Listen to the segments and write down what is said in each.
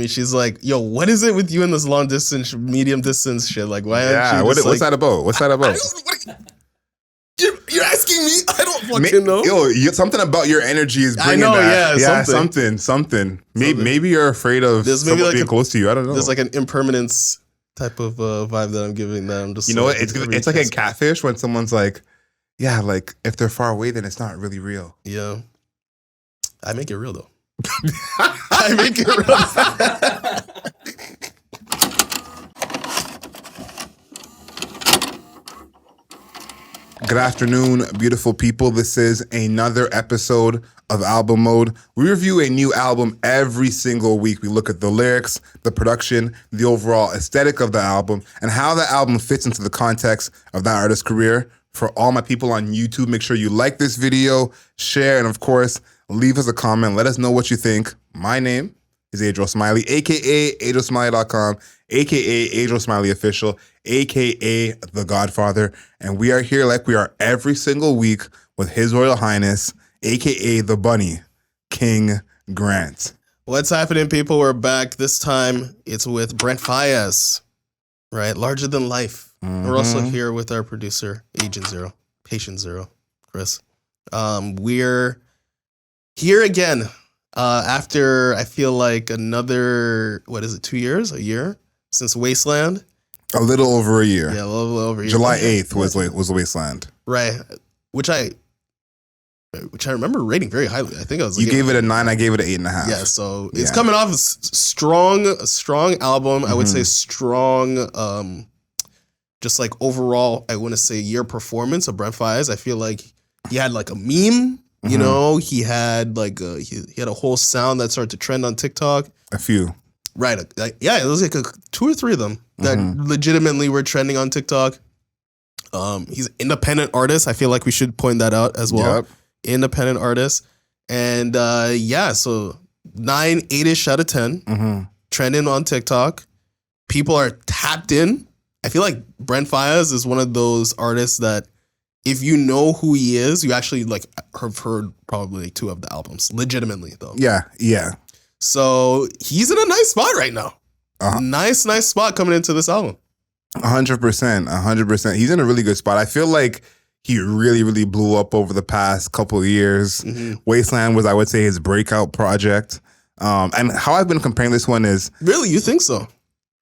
me. She's like, "Yo, what is it with you in this long distance, medium distance shit? Like, why aren't you what's like, that about? What's that about? You're asking me? I don't fucking know. Something about your energy is bringing that. Yeah, something. Maybe you're afraid of someone like being close to you. I don't know. There's like an impermanence type of vibe that I'm giving that I'm just. You know what? It's like a catfish when someone's like, yeah, like if they're far away, then it's not really real. Yeah, I make it real though. I make it real. Good afternoon, beautiful people. This is another episode of Album Mode. We review a new album every single week. We look at the lyrics, the production, the overall aesthetic of the album, and how the album fits into the context of that artist's career. For all my people on YouTube, make sure you like this video, share, and of course, leave us a comment. Let us know what you think. My name is Adriel Smiley, a.k.a. AdrielSmiley.com, a.k.a. Adriel Smiley Official, a.k.a. The Godfather. And we are here like we are every single week with His Royal Highness, a.k.a. The Bunny, King Grant. What's happening, people? We're back. This time, it's with Brent Faiyaz, right? Larger Than Life. Mm-hmm. We're also here with our producer, Agent Zero, Patient Zero, Chris. We're here again. After I feel like another, 2 years? A year since Wasteland? A little over a year. Yeah, a little over a year. July 8th was Wasteland. Right. Which I remember rating very highly. I think I was You gave it a 9, I gave it an 8.5. Yeah, so it's coming off a strong album. Mm-hmm. I would say strong, just like overall, I want to say year performance of Brent Faiyaz. I feel like he had like a meme. You know, he had like he had a whole sound that started to trend on TikTok. A few. Right. Yeah, it was like 2 or 3 of them that legitimately were trending on TikTok. He's an independent artist. I feel like we should point that out as well. Yep. Independent artist. And so 9, 8-ish out of 10. Trending on TikTok. People are tapped in. I feel like Brent Faiyaz is one of those artists that if you know who he is, you actually like have heard probably 2 of the albums, legitimately though. Yeah. So he's in a nice spot right now. Nice spot coming into this album. 100%. He's in a really good spot. I feel like he really, really blew up over the past couple of years. Wasteland was, I would say, his breakout project. And how I've been comparing this one is... Really? You think so?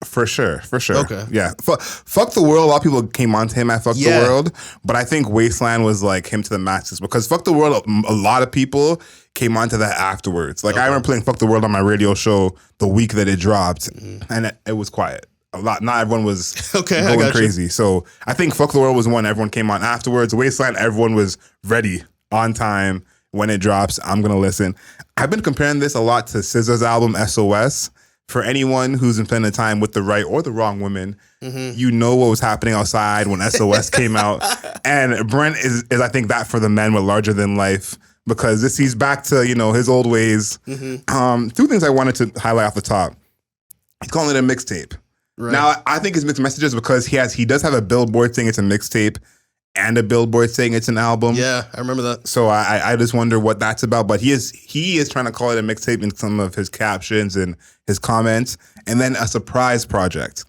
For sure. Okay. Yeah. Fuck the World. A lot of people came on to him at Fuck the World, but I think Wasteland was like him to the masses because Fuck the World, a lot of people came on to that afterwards. Like I remember playing Fuck the World on my radio show the week that it dropped, and it was quiet. Not everyone was going crazy. So I think Fuck the World was one everyone came on afterwards. Wasteland, everyone was ready on time when it drops. I'm gonna listen. I've been comparing this a lot to SZA's album SOS. For anyone who's been spending time with the right or the wrong women, you know what was happening outside when SOS came out. And Brent is I think that for the men with Larger Than Life because he's back to, his old ways. 2 things I wanted to highlight off the top. He's calling it a mixtape. Right. Now, I think it's mixed messages because he does have a billboard saying it's a mixtape and a billboard saying it's an album. Yeah, I remember that. So I just wonder what that's about. But he is trying to call it a mixtape in some of his captions and his comments. And then a surprise project.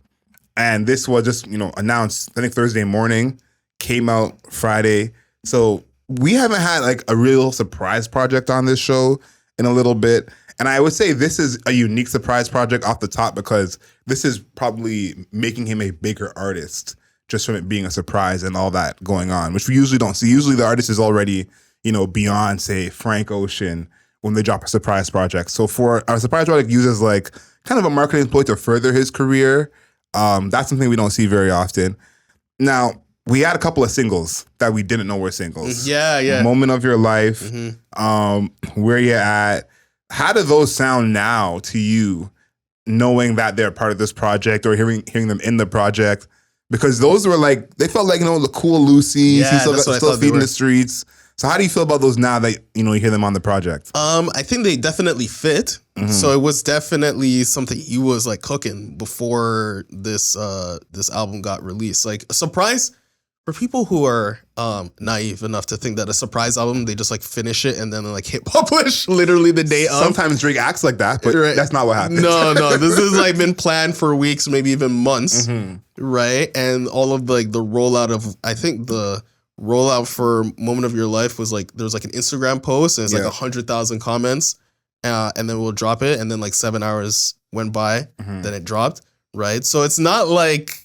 And this was just, announced, I think Thursday morning, came out Friday. So we haven't had like a real surprise project on this show in a little bit. And I would say this is a unique surprise project off the top because this is probably making him a bigger artist. Just from it being a surprise and all that going on, which we usually don't see. Usually the artist is already, Beyonce, Frank Ocean, when they drop a surprise project. So for our surprise project uses like kind of a marketing ploy to further his career. That's something we don't see very often. Now, we had a couple of singles that we didn't know were singles. Yeah. Moment of Your Life, Where You At. How do those sound now to you, knowing that they're part of this project or hearing them in the project? Because those were like, they felt like, the cool Lucy's, he's still feeding the streets. So how do you feel about those now that, you hear them on the project? I think they definitely fit. So it was definitely something he was like cooking before this album got released. Like a surprise for people who are naive enough to think that a surprise album, they just like finish it and then like hit publish literally the day of. Sometimes Drake acts like that, but that's not what happens. No, this has like been planned for weeks, maybe even months, right? And all of like the rollout of, I think the rollout for Moment of Your Life was like, there was like an Instagram post and it's like 100,000 comments, and then we'll drop it, and then like 7 hours went by, then it dropped, right? So it's not like,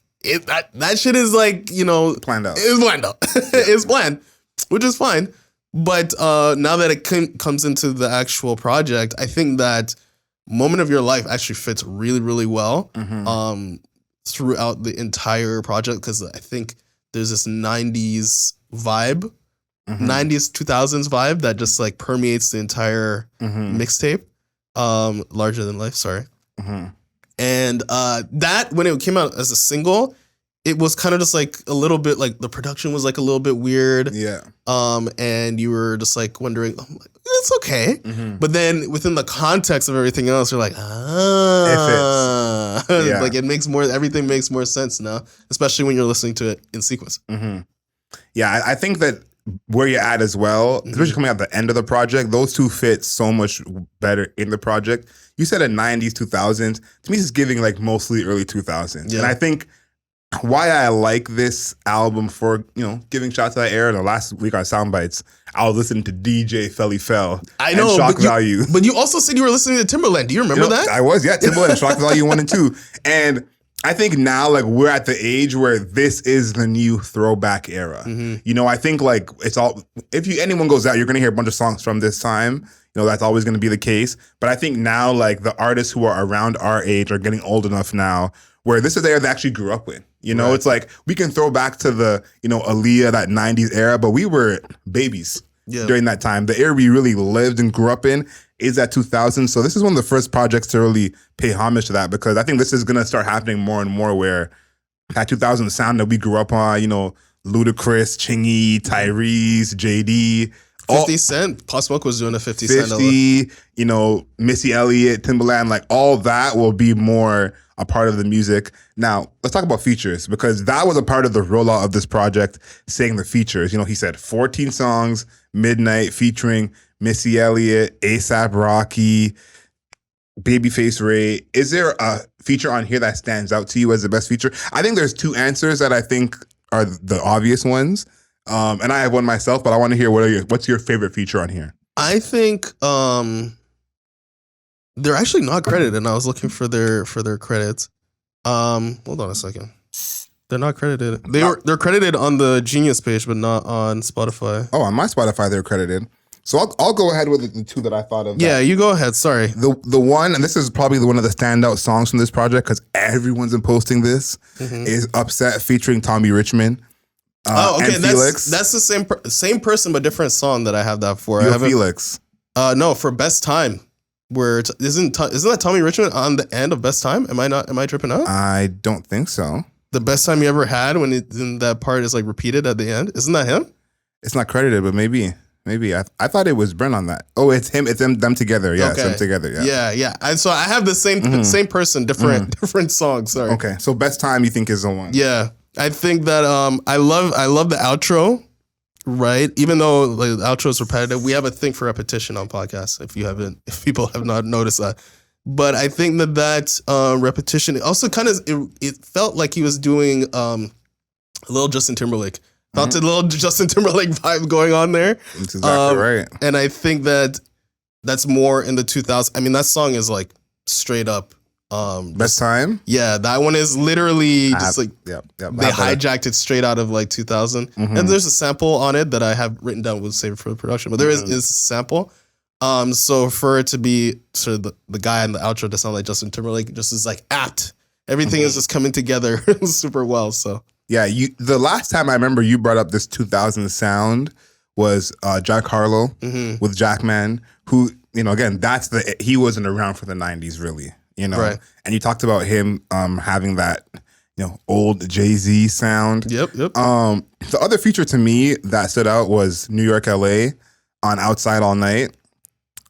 that shit is like, you know, planned out. It's planned out. It's planned, which is fine. But now that it comes into the actual project, I think that Moment of Your Life actually fits really, really well throughout the entire project, because I think there's this 90s vibe, 90s, 2000s vibe that just like permeates the entire mixtape. Larger Than Life, sorry. And that, when it came out as a single, it was kind of just like a little bit like the production was like a little bit weird. Yeah. And you were just like wondering, it's okay. But then within the context of everything else, you're like, like it makes more, everything makes more sense now, especially when you're listening to it in sequence. Yeah, I think that where you're at as well, especially coming out the end of the project, those two fit so much better in the project. You said a 90s, 2000s. To me, it's giving like mostly early 2000s. Yeah. And I think why I like this album for, you know, giving shots to that era. The last week on Soundbites, I was listening to DJ Felly Fell. I know, and Shock Value. But you also said you were listening to Timberland. Do you remember that? I was, yeah. Timberland, Shock Value 1 and 2. And I think now, like, we're at the age where this is the new throwback era. You know, I think, like, it's all, if anyone goes out, you're going to hear a bunch of songs from this time. You know, that's always going to be the case. But I think now, like, the artists who are around our age are getting old enough now where this is the era they actually grew up with. You know, it's like, we can throw back to the, you know, Aaliyah, that 90s era, but we were babies during that time. The era we really lived and grew up in is that 2000. So this is one of the first projects to really pay homage to that, because I think this is going to start happening more and more, where that 2000 sound that we grew up on, you know, Ludacris, Chingy, Tyrese, JD. 50 Cent. Pop Smoke was doing a 50 Cent. 50, you know, Missy Elliott, Timberland, like all that will be more a part of the music. Now, let's talk about features, because that was a part of the rollout of this project, saying the features. You know, he said 14 songs, Midnight featuring Missy Elliott, A$AP Rocky, Babyface Ray. Is there a feature on here that stands out to you as the best feature? I think there's two answers that I think are the obvious ones. And I have one myself, but I want to hear what's your favorite feature on here? I think they're actually not credited, and I was looking for their credits. Hold on a second. They're not credited. They're credited on the Genius page, but not on Spotify. Oh, on my Spotify they're credited. So I'll go ahead with the two that I thought of. Yeah, you go ahead. Sorry. The one, and this is probably one of the standout songs from this project, because everyone's been posting this, is Upset featuring Tommy Richmond. Okay, and Felix. That's the same person but different song that I have that for. Felix. No, for Best Time. Where isn't that Tommy Richmond on the end of Best Time? Am I tripping out? I don't think so. The best time you ever had, when that part is like repeated at the end, isn't that him? It's not credited, but maybe. I thought it was Brent on that. Oh, it's him. It's them together. Yeah, okay. It's them together. Yeah. And so I have the same person, different songs. Sorry. Okay, so Best Time you think is the one? Yeah, I think that I love the outro. Right, even though like, the outro is repetitive, we have a thing for repetition on podcasts. If people have not noticed that, but I think that repetition also kind of it felt like he was doing a little Justin Timberlake. Felt a little Justin Timberlake vibe going on there. That's exactly right. And I think that's more in the 2000s. I mean, that song is like straight up. Best Time? Yeah, that one is literally just like they hijacked it straight out of like 2000. And there's a sample on it that I have written down, we'll save it for the production, but there is a sample. So for it to be sort of the guy in the outro to sound like Justin Timberlake just is like apt. Everything is just coming together super well. So yeah, the last time I remember you brought up this 2000 sound was Jack Harlow with Jackman, who, you know, again, he wasn't around for the 90s really. You know, right. And you talked about him having that, you know, old Jay-Z sound. Yep. The other feature to me that stood out was New York, LA on Outside All Night.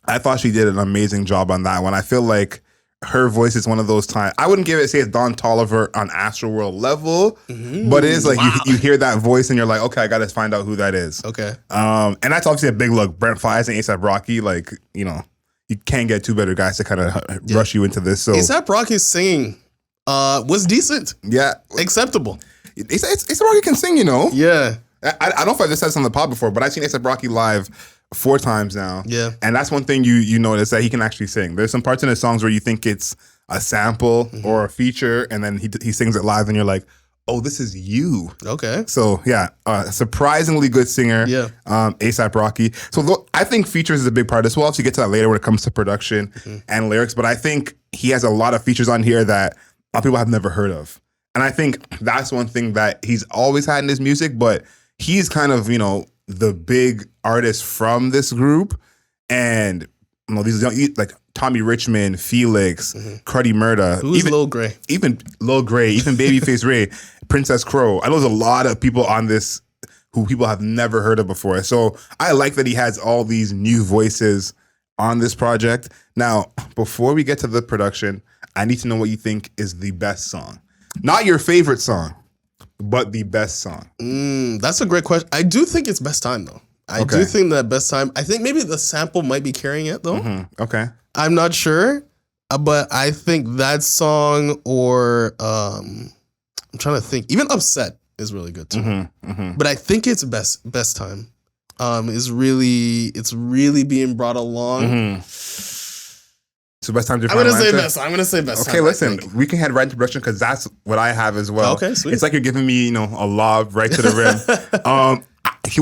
I thought she did an amazing job on that one. I feel like her voice is one of those times. I wouldn't say it's Don Toliver on Astroworld level, but it is like you hear that voice and you're like, okay, I got to find out who that is. Okay. And that's obviously a big look. Brent Faiyaz and A$AP Rocky, like, you know, you can't get two better guys to kind of rush you into this. So A$AP Rocky's singing was decent. Yeah. Acceptable. A$AP Rocky can sing, you know? Yeah. I don't know if I've just said this on the pod before, but I've seen A$AP Rocky live 4 times now. Yeah. And that's one thing you notice that he can actually sing. There's some parts in his songs where you think it's a sample or a feature, and then he sings it live and you're like, oh, this is you. Okay. So yeah, surprisingly good singer. Yeah. A$AP Rocky. So I think features is a big part as well. So you get to that later when it comes to production and lyrics. But I think he has a lot of features on here that a lot of people have never heard of. And I think that's one thing that he's always had in his music, but he's kind of, you know, the big artist from this group. And you know, these young, like Tommy Richmond, Felix, Cruddy Murda, Who's Lil Grey? Even Lil Grey, even Babyface Ray, Princess Crow. I know there's a lot of people on this who people have never heard of before. So I like that he has all these new voices on this project. Now, before we get to the production, I need to know what you think is the best song. Not your favorite song, but the best song. That's a great question. I do think it's Best Time, though. I do think that Best Time, I think maybe the sample might be carrying it, though. Okay. I'm not sure, but I think that song or I'm trying to think. Even Upset is really good, too. But I think it's Best Time. It's really being brought along. So Best Time to I'm gonna say Best. I'm gonna say Best. Okay, listen, we can head right into production because that's what I have as well. Okay, sweet. It's like you're giving me, you know, a lob right to the rim.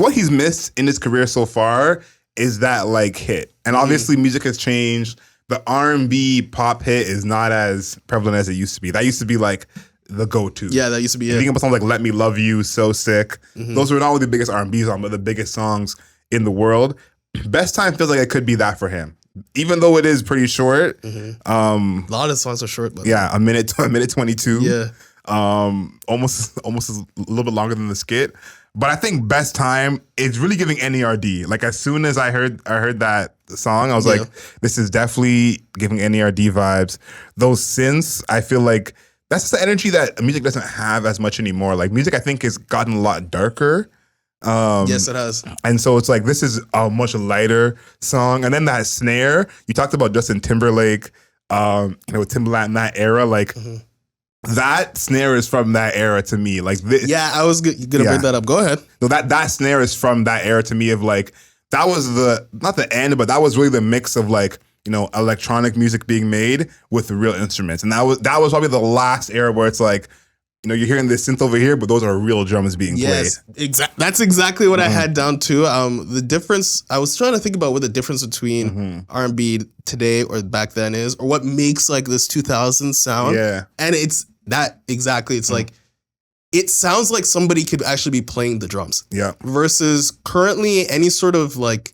What he's missed in his career so far is that like hit, and obviously music has changed. The R&B pop hit is not as prevalent as it used to be. That used to be like the go-to. Yeah, that used to be it. Think about songs like "Let Me Love You," "So Sick." Those were not only the biggest R&B songs, but the biggest songs in the world. Best Time feels like it could be that for him. Even though it is pretty short, a lot of songs are short. But yeah, a minute 22. Yeah, almost a little bit longer than the skit. But I think Best Time is really giving NERD. Like as soon as I heard that song, I was like, this is definitely giving NERD vibes. Those synths, I feel like that's just the energy that music doesn't have as much anymore. Like music, I think, has gotten a lot darker. Yes, it has. And so it's like, this is a much lighter song. And then that snare, you talked about Justin Timberlake, you know, Timbaland in that era, like that snare is from that era to me. Like, yeah, I was gonna bring that up. Go ahead. No, that snare is from that era to me of like, that was not the end, but that was really the mix of like, you know, electronic music being made with real instruments. And that was probably the last era where it's like, you know, you're hearing this synth over here, but those are real drums being played. Yes, that's exactly what I had down too. The difference, I was trying to think about what the difference between R&B today or back then is, or what makes like this 2000s sound. Yeah. And it's that exactly. It's like, it sounds like somebody could actually be playing the drums. Yeah. Versus currently any sort of like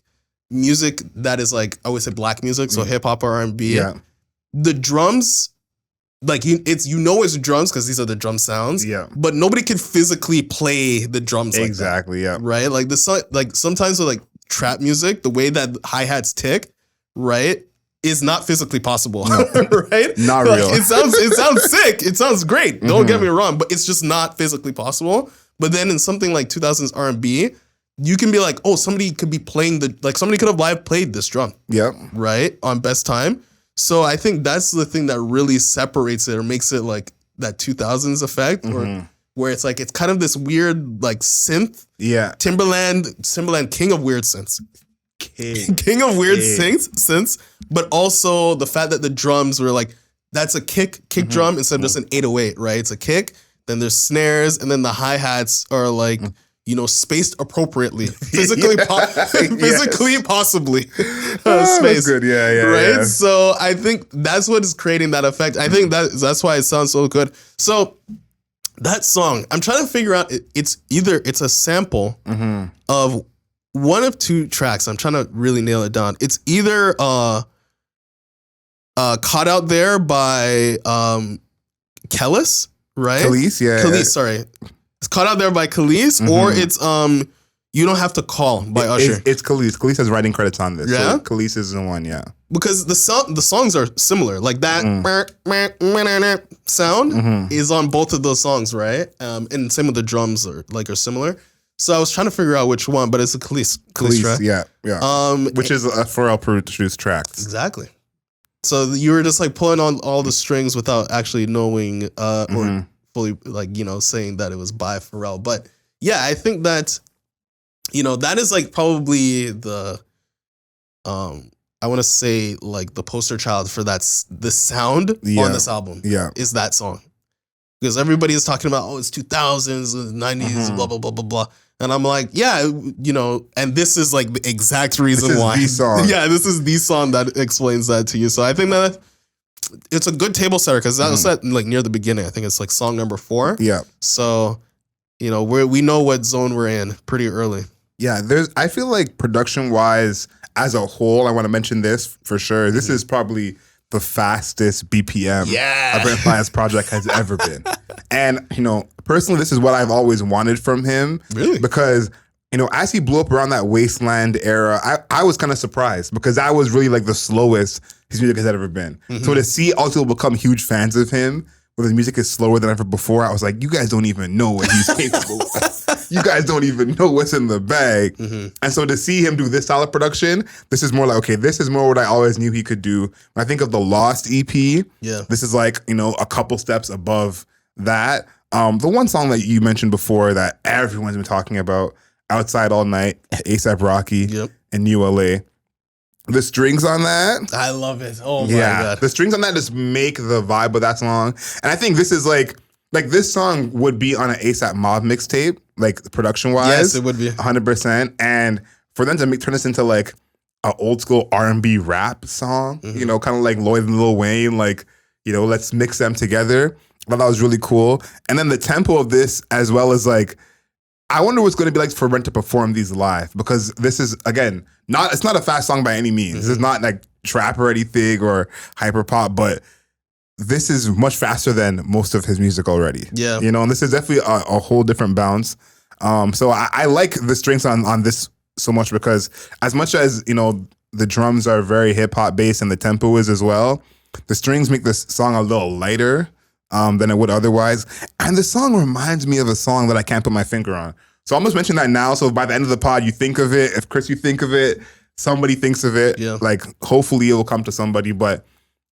music that is like, I would say black music, so hip hop or R&B. Yeah. The drums, like it's drums because these are the drum sounds. Yeah. But nobody can physically play the drums like exactly. that. Yeah. Right? Like like sometimes with like trap music, the way that hi-hats tick, right, is not physically possible. No. Right? Not like, real. It sounds sick. It sounds great. Don't get me wrong, but it's just not physically possible. But then in something like 2000s R&B, you can be like, oh, somebody could be playing somebody could have live played this drum. Yep. Right? On Best Time. So I think that's the thing that really separates it or makes it like that 2000s effect, or where it's like it's kind of this weird like synth. Yeah, Timbaland, king of weird synths, king of weird synths. But also the fact that the drums were like that's a kick drum instead of just an 808, right? It's a kick. Then there's snares, and then the hi-hats are like. You know, spaced appropriately, physically, possibly spaced. That's good, yeah, right. Yeah. So I think that's what is creating that effect. I think that's why it sounds so good. So that song, I'm trying to figure out. It's a sample of one of two tracks. I'm trying to really nail it down. It's either "Caught Out There" by Kelis, right? Kelis, yeah. Kelis, sorry. It's Caught Out There by Kelis, or it's You Don't Have to Call by Usher. It's Khalees. Khalees has writing credits on this. Yeah? So Khalees is the one, yeah. Because the songs are similar. Like that sound is on both of those songs, right? And same with the drums are similar. So I was trying to figure out which one, but it's a Khalees track. Yeah. Which is a Pharrell produced track. Exactly. So you were just like pulling on all the strings without actually knowing or fully saying that it was by Pharrell. But yeah, I think that that is like probably the I want to say like the poster child for the sound on this album. Yeah, is that song, because everybody is talking about it's 2000s, 90s, blah blah blah blah blah, and I'm like, yeah, and this is like the exact reason why. This is the song. Yeah, this is the song that explains that to you. So I think that it's a good table setter because that was set like near the beginning. I think it's like song number 4. Yeah. So we know what zone we're in pretty early. Yeah, I feel like production wise, as a whole, I want to mention this for sure. This is probably the fastest BPM a Brent Faiyaz project has ever been. And, personally, this is what I've always wanted from him. Really? Because, as he blew up around that Wasteland era, I was kind of surprised because that was really like the slowest his music has ever been. So to see all people become huge fans of him, when his music is slower than ever before, I was like, you guys don't even know what he's capable of. You guys don't even know what's in the bag. And so to see him do this style of production, this is more like, okay, this is more what I always knew he could do. When I think of the Lost EP, this is like, a couple steps above that. The one song that you mentioned before that everyone's been talking about, Outside All Night, A$AP Rocky, and New LA. The strings on that, I love it. Oh my God. The strings on that just make the vibe of that song. And I think this is like this song would be on an A$AP Mob mixtape, like production wise. Yes, it would be 100%. And for them to turn this into like an old school R&B rap song, kind of like Lloyd and Lil Wayne, like, let's mix them together. I thought that was really cool. And then the tempo of this, as well as like, I wonder what's going to be like for Brent to perform these live, because this is, again, it's not a fast song by any means. This is not like trap or anything or hyper pop, but this is much faster than most of his music already. Yeah. And this is definitely a whole different bounce. So I like the strings on this so much because as much as, the drums are very hip hop based and the tempo is as well, the strings make this song a little lighter than it would otherwise. And the song reminds me of a song that I can't put my finger on. So I'm just mentioning that now. So by the end of the pod, you think of it. If Chris, you think of it, somebody thinks of it. Yeah. Like hopefully it will come to somebody. But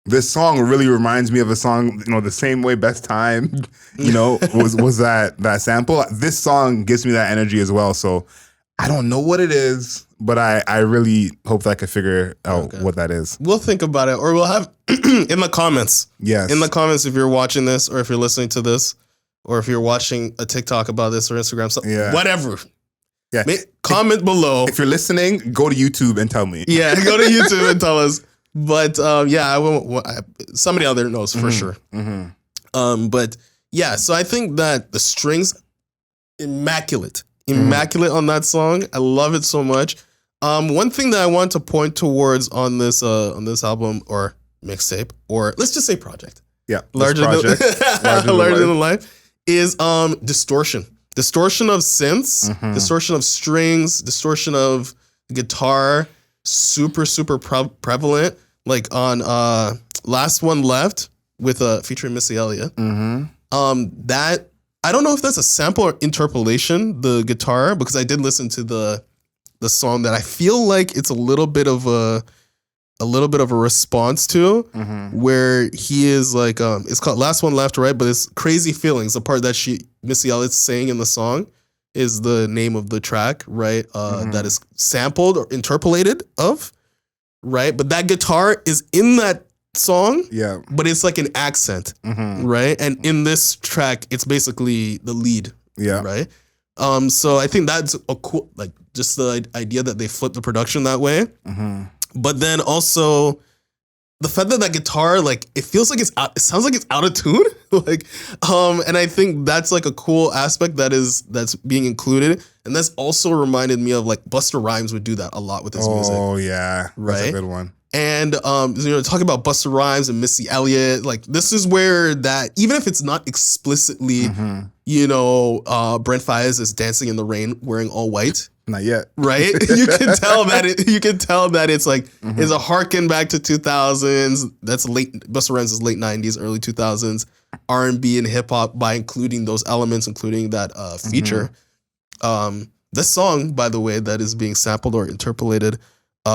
this song really reminds me of a song, the same way Best Time, was that sample. This song gives me that energy as well. So I don't know what it is, but I really hope that I can figure out what that is. We'll think about it, or we'll have in the comments. Yes. In the comments, if you're watching this, or if you're listening to this, or if you're watching a TikTok about this or Instagram, whatever. Yeah. Comment below. If you're listening, go to YouTube and tell me. Yeah, go to YouTube and tell us. But I won't. Somebody out there knows for sure. But yeah, so I think that the strings, immaculate on that song. I love it so much. One thing that I want to point towards on this album or mixtape, or let's just say project. Yeah, larger than life is distortion. Distortion of synths, distortion of strings, distortion of guitar, super prevalent. Like on Last One Left with featuring Missy Elliot. That I don't know if that's a sample or interpolation, the guitar, because I did listen to the song that I feel like it's a little bit of a response to, where he is like, it's called Last One Left, right? But it's Crazy Feelings. The part that Missy Elliott's saying in the song is the name of the track, right? That is sampled or interpolated of, right? But that guitar is in that song, but it's like an accent, right? And in this track, it's basically the lead, right? So I think that's a cool, like, just the idea that they flipped the production that way. But then also the fact that guitar, like, it feels like it sounds like it's out of tune. Like, and I think that's like a cool aspect that's being included. And that's also reminded me of like Busta Rhymes would do that a lot with his music. Oh yeah. Right. That's a good one. And, talking about Busta Rhymes and Missy Elliott, like, this is where that, even if it's not explicitly, Brent Faiyaz is dancing in the rain wearing all white, Not yet. Right? You can tell that it's like it's a harken back to 2000s. That's late Busta Rhymes is late 90s, early 2000s R&B and hip hop by including those elements, including that feature. This song, by the way, that is being sampled or interpolated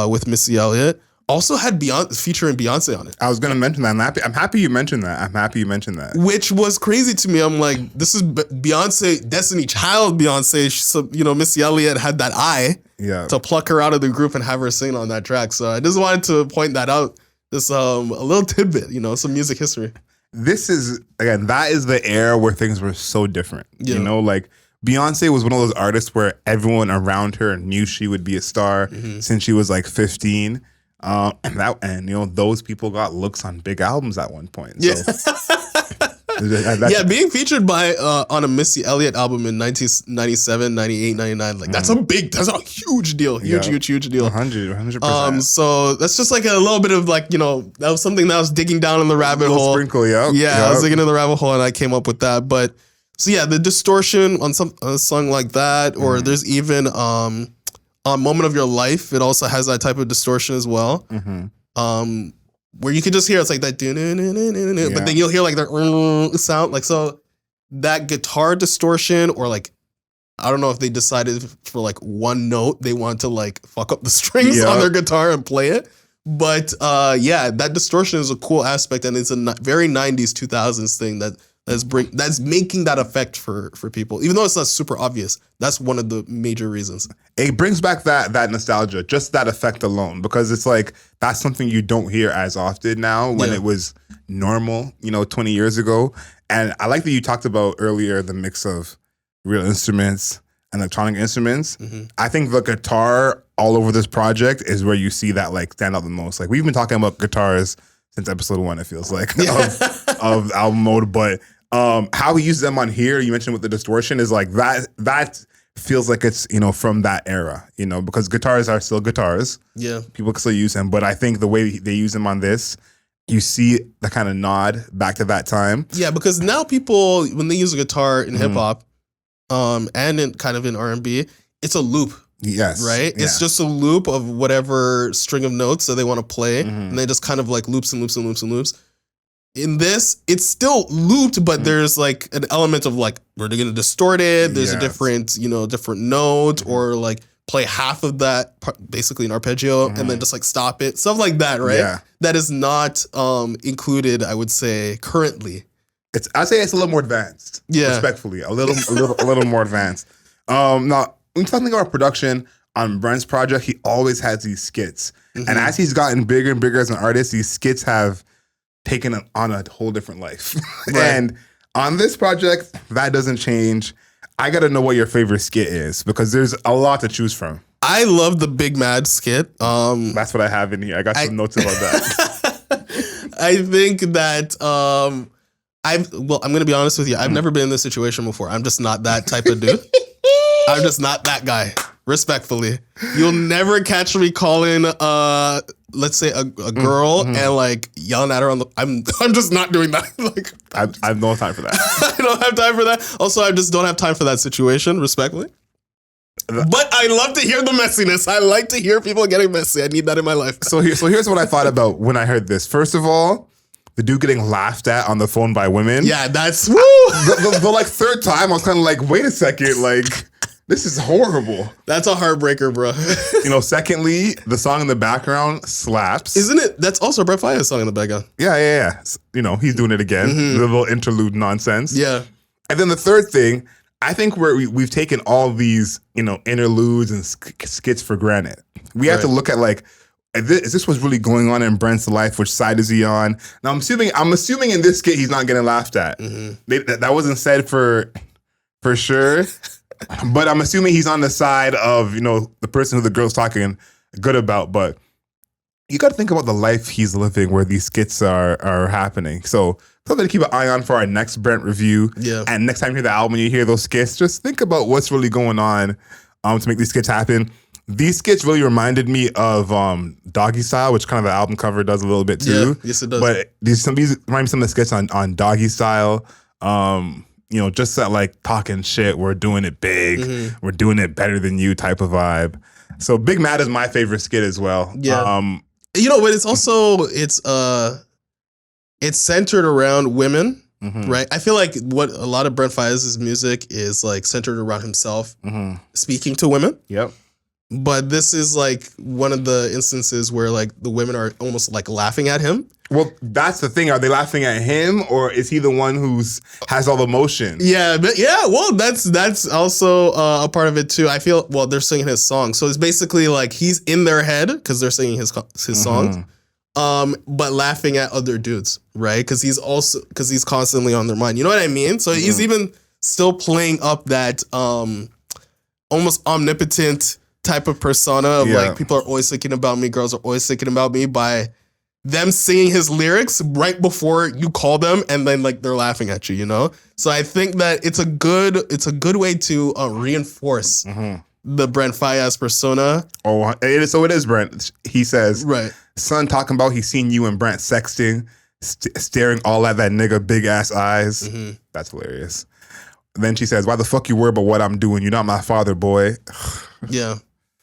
with Missy Elliott also had featuring Beyonce on it. I was going to mention that. I'm happy you mentioned that. Which was crazy to me. I'm like, this is Beyonce, Destiny Child Beyonce. So, Missy Elliott had that eye to pluck her out of the group and have her sing on that track. So I just wanted to point that out. This a little tidbit, some music history. This is, again, that is the era where things were so different. Yeah. Like Beyonce was one of those artists where everyone around her knew she would be a star since she was like 15. And those people got looks on big albums at one point. So, being featured on a Missy Elliott album in 1997, 98, 99, like that's a huge deal. Huge deal. 100%. So that's just like a little bit of like, that was something that I was digging down in the rabbit hole. Sprinkle, I was digging in the rabbit hole and I came up with that. But so the distortion on a song like that, or there's even on Moment of Your Life, it also has that type of distortion as well. Where you can just hear it's like that, but then you'll hear like the sound, like, so that guitar distortion, or like, I don't know if they decided for like one note they want to like fuck up the strings on their guitar and play it, but that distortion is a cool aspect, and it's a very 90s 2000s thing that's making that effect for people, even though it's not super obvious. That's one of the major reasons. It brings back that nostalgia, just that effect alone, because it's like that's something you don't hear as often now when it was normal, 20 years ago. And I like that you talked about earlier the mix of real instruments and electronic instruments. I think the guitar all over this project is where you see that like stand out the most. Like we've been talking about guitars since episode 1, it feels like, of album mode. But how he uses them on here, you mentioned with the distortion, is like that feels like it's, from that era, because guitars are still guitars. Yeah. People can still use them. But I think the way they use them on this, you see the kind of nod back to that time. Yeah, because now people, when they use a guitar in hip hop and in R&B, it's a loop. Yes. Right? Yeah. It's just a loop of whatever string of notes that they want to play. And they just kind of like loops and loops and loops and loops. In this, it's still looped, but there's like an element of like, we're going to distort it. There's a different, different note, or like play half of that, basically an arpeggio, and then just like stop it. Stuff like that, right? Yeah. That is not included, I would say, currently. I'd say it's a little more advanced. Yeah. Respectfully. A little more advanced. Now, when talking about production on Brent's project, he always has these skits. And as he's gotten bigger and bigger as an artist, these skits have taken on a whole different life. Right. And on this project, that doesn't change. I got to know what your favorite skit is, because there's a lot to choose from. I love the Big Mad skit. That's what I have in here. I got some notes about that. I think that I'm going to be honest with you. I've never been in this situation before. I'm just not that type of dude. I'm just not that guy. Respectfully, you'll never catch me calling, let's say a girl and like yelling at her on the. I'm just not doing that. Like I have no time for that. I don't have time for that. Also, I just don't have time for that situation. Respectfully, but I love to hear the messiness. I like to hear people getting messy. I need that in my life. So here's what I thought about when I heard this. First of all, the dude getting laughed at on the phone by women. Yeah, that's woo. The like third time, I was kind of like, wait a second, like. This is horrible. That's a heartbreaker, bro. Secondly, the song in the background slaps. Isn't it? That's also Brent Faiyaz song in the background. Yeah. He's doing it again. The little interlude nonsense. Yeah. And then the third thing, I think we've taken all these, interludes and skits for granted. We have to look at like, is this what's really going on in Brent's life? Which side is he on? Now I'm assuming in this skit he's not getting laughed at. That wasn't said for sure. But I'm assuming he's on the side of, the person who the girl's talking good about. But you got to think about the life he's living where these skits are happening. So something to keep an eye on for our next Brent review. Yeah. And next time you hear the album, you hear those skits, just think about what's really going on to make these skits happen. These skits really reminded me of Doggy Style, which kind of the album cover does a little bit too. Yeah, yes, it does. But these remind me of some of the skits on Doggy Style. just that like talking shit. We're doing it big. We're doing it better than you type of vibe. So Big Mad is my favorite skit as well. Yeah. But it's also it's centered around women, right? I feel like what a lot of Brent Faiyaz's music is like centered around himself speaking to women. Yep. But this is like one of the instances where like the women are almost like laughing at him. Well, that's the thing. Are they laughing at him, or is he the one has all the motion? Yeah, but well, that's also a part of it too. I feel they're singing his song, so it's basically like he's in their head because they're singing his songs, but laughing at other dudes, right? Because he's constantly on their mind. You know what I mean? So he's even still playing up that almost omnipotent type of persona of like people are always thinking about me, girls are always thinking about me by them singing his lyrics right before you call them, and then like they're laughing at you, So I think that it's a good way to reinforce the Brent Faiyaz persona. Oh, it is Brent. He says, right, son talking about he's seen you and Brent sexting, staring all at that nigga big ass eyes. That's hilarious. Then she says, why the fuck you worry about what I'm doing? You're not my father, boy. Yeah.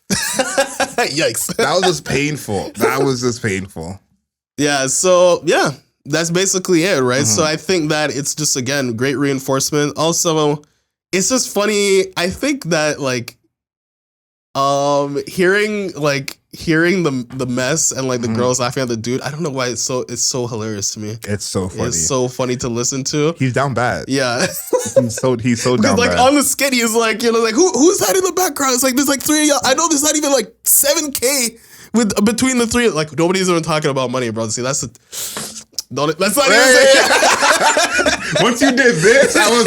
Yikes. That was just painful. Yeah, so that's basically it, right? So I think that it's just, again, great reinforcement. Also, it's just funny. I think that like hearing the mess and like the girls laughing at the dude, I don't know why it's so hilarious to me. It's so funny. It's so funny to listen to. He's down bad. Yeah. he's so down like bad. On the skit, he's like, like who's that in the background? It's like there's like 3 of y'all. I know there's not even like 7K between the three. Like nobody's even talking about money, bro. See, that's not even Once you did this, I was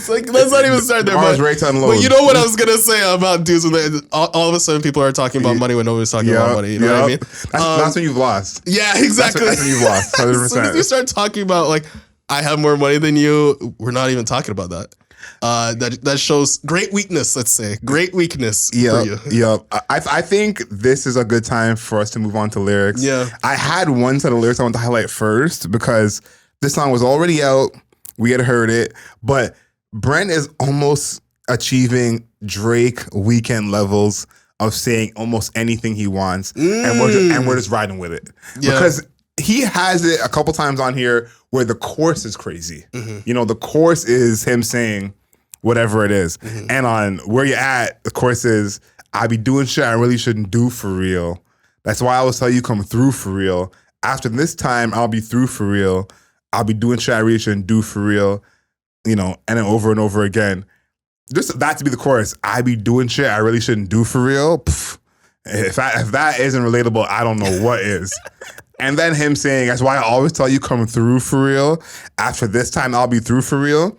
like, let's not even start there. I was ready to unload. But you know what I was gonna say about dudes when all of a sudden people are talking about money when nobody's talking about money. You know what I mean? That's when you've lost. Yeah, exactly. That's when you've lost. 100%. As soon as you start talking about like I have more money than you, we're not even talking about that. That shows great weakness. Let's say great weakness for you. Yeah, I think this is a good time for us to move on to lyrics. Yeah, I had one set of lyrics I want to highlight first because this song was already out. We had heard it, but Brent is almost achieving Drake Weekend levels of saying almost anything he wants, and we're just riding with it because he has it a couple times on here where the chorus is crazy. The chorus is him saying whatever it is. And on Where You At, the chorus is, I be doing shit I really shouldn't do for real. That's why I always tell you come through for real. After this time, I'll be through for real. I'll be doing shit I really shouldn't do for real. And then over and over again. Just that to be the chorus. I be doing shit I really shouldn't do for real. Pff, if that isn't relatable, I don't know what is. And then him saying, that's why I always tell you come through for real. After this time, I'll be through for real.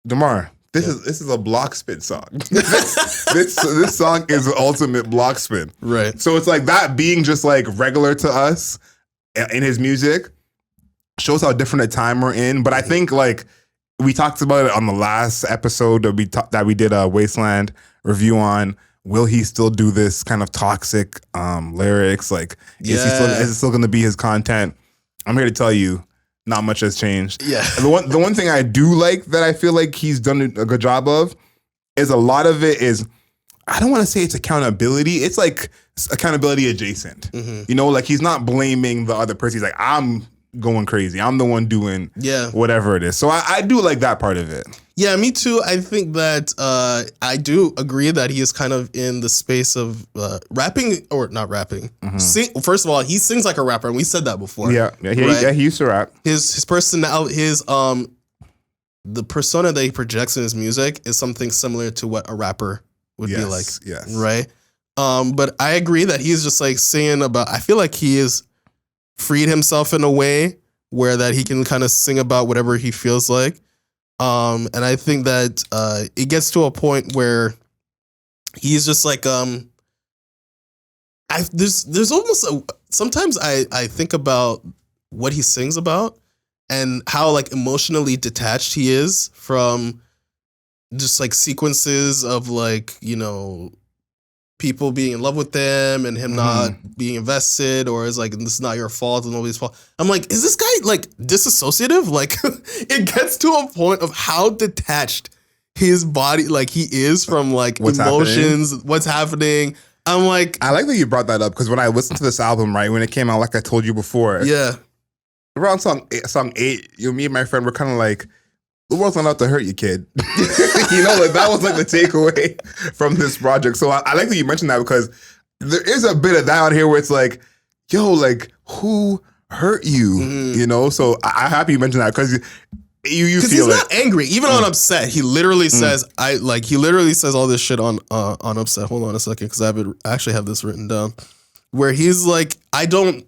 Démar, this is a block spin song. this song is the ultimate block spin. Right. So it's like that being just like regular to us in his music shows how different a time we're in. But I think like we talked about it on the last episode that we did a Wasteland review on. Will he still do this kind of toxic lyrics? Like, is it still going to be his content? I'm here to tell you, not much has changed. Yeah. The one thing I do like that I feel like he's done a good job of is a lot of it is, I don't want to say it's accountability. It's like accountability adjacent. Like he's not blaming the other person. He's like, I'm going crazy. I'm the one doing whatever it is. So I do like that part of it. Yeah, me too. I think that I do agree that he is kind of in the space of rapping or not rapping. First of all, he sings like a rapper, and we said that before. Yeah, he used to rap. His personality, the persona that he projects in his music is something similar to what a rapper would be like. Yes. Right. But I agree that he's just like singing about. I feel like he is freed himself in a way where that he can kind of sing about whatever he feels like. And I think that it gets to a point where he's just like there's almost sometimes I think about what he sings about and how like emotionally detached he is from just like sequences of like, people being in love with them and him not being invested, or is like, this is not your fault and nobody's fault. I'm like, is this guy like disassociative? Like it gets to a point of how detached his body like he is from like emotions, what's happening. I'm like, I like that you brought that up because when I listened to this album, right, when it came out, like I told you before, around song 8, me and my friend were kind of like, the world's not out to hurt you, kid. You know, like that was like the takeaway from this project. So I like that you mentioned that because there is a bit of that out here where it's like, yo, like who hurt you? You know, so I'm happy you mentioned that because you feel he's not angry, even on Upset. He literally says, he literally says all this shit on Upset. Hold on a second, because I actually have this written down, where he's like, I don't,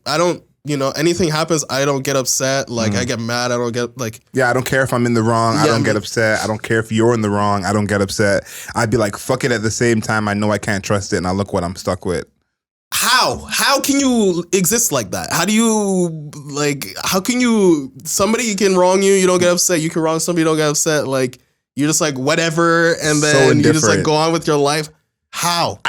you know, anything happens, I don't get upset. Like I get mad, I don't get like. Yeah, I don't care if I'm in the wrong. I don't get upset. I don't care if you're in the wrong. I don't get upset. I'd be like, fuck it. At the same time, I know I can't trust it, and I look what I'm stuck with. How can you exist like that? How do you somebody can wrong you, you don't get upset. You can wrong somebody, you don't get upset. Like you're just like whatever, and then you just like go on with your life. How?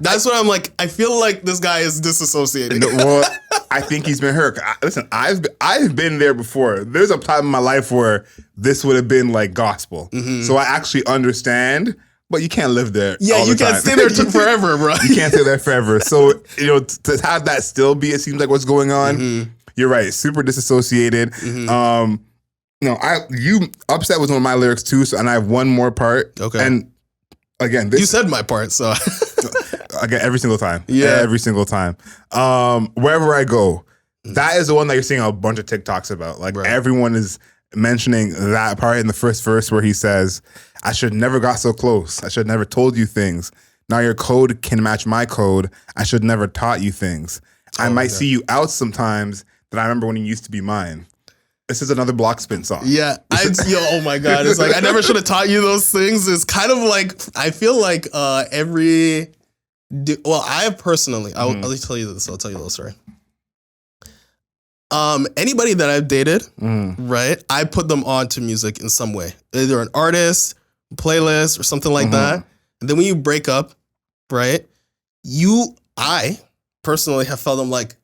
That's what I'm like. I feel like this guy is disassociated. Well, I think he's been hurt. Listen, I've been there before. There's a time in my life where this would have been like gospel. So I actually understand. But you can't live there. Yeah, you can't stay there forever, bro. You can't stay there forever. So, you know, to have that still be, it seems like what's going on. You're right. Super disassociated. You know, you Upset was one of my lyrics too. So, and I have one more part. Okay. And again, you said my part, so again, every single time. Yeah, every single time. Wherever I go, that is the one that you're seeing a bunch of TikToks about. Like everyone is mentioning that part in the first verse where he says, I should never got so close. I should never told you things. Now your code can match my code. I should never taught you things. I might see you out sometimes that I remember when you used to be mine. This is another block spin song. Yeah. Oh my God. It's like, I never should have taught you those things. It's kind of like, I feel like I personally, I'll tell you this. I'll tell you a little story. Anybody that I've dated, right? I put them on to music in some way, either an artist, playlist, or something like that. And then when you break up, right? I personally have felt them like,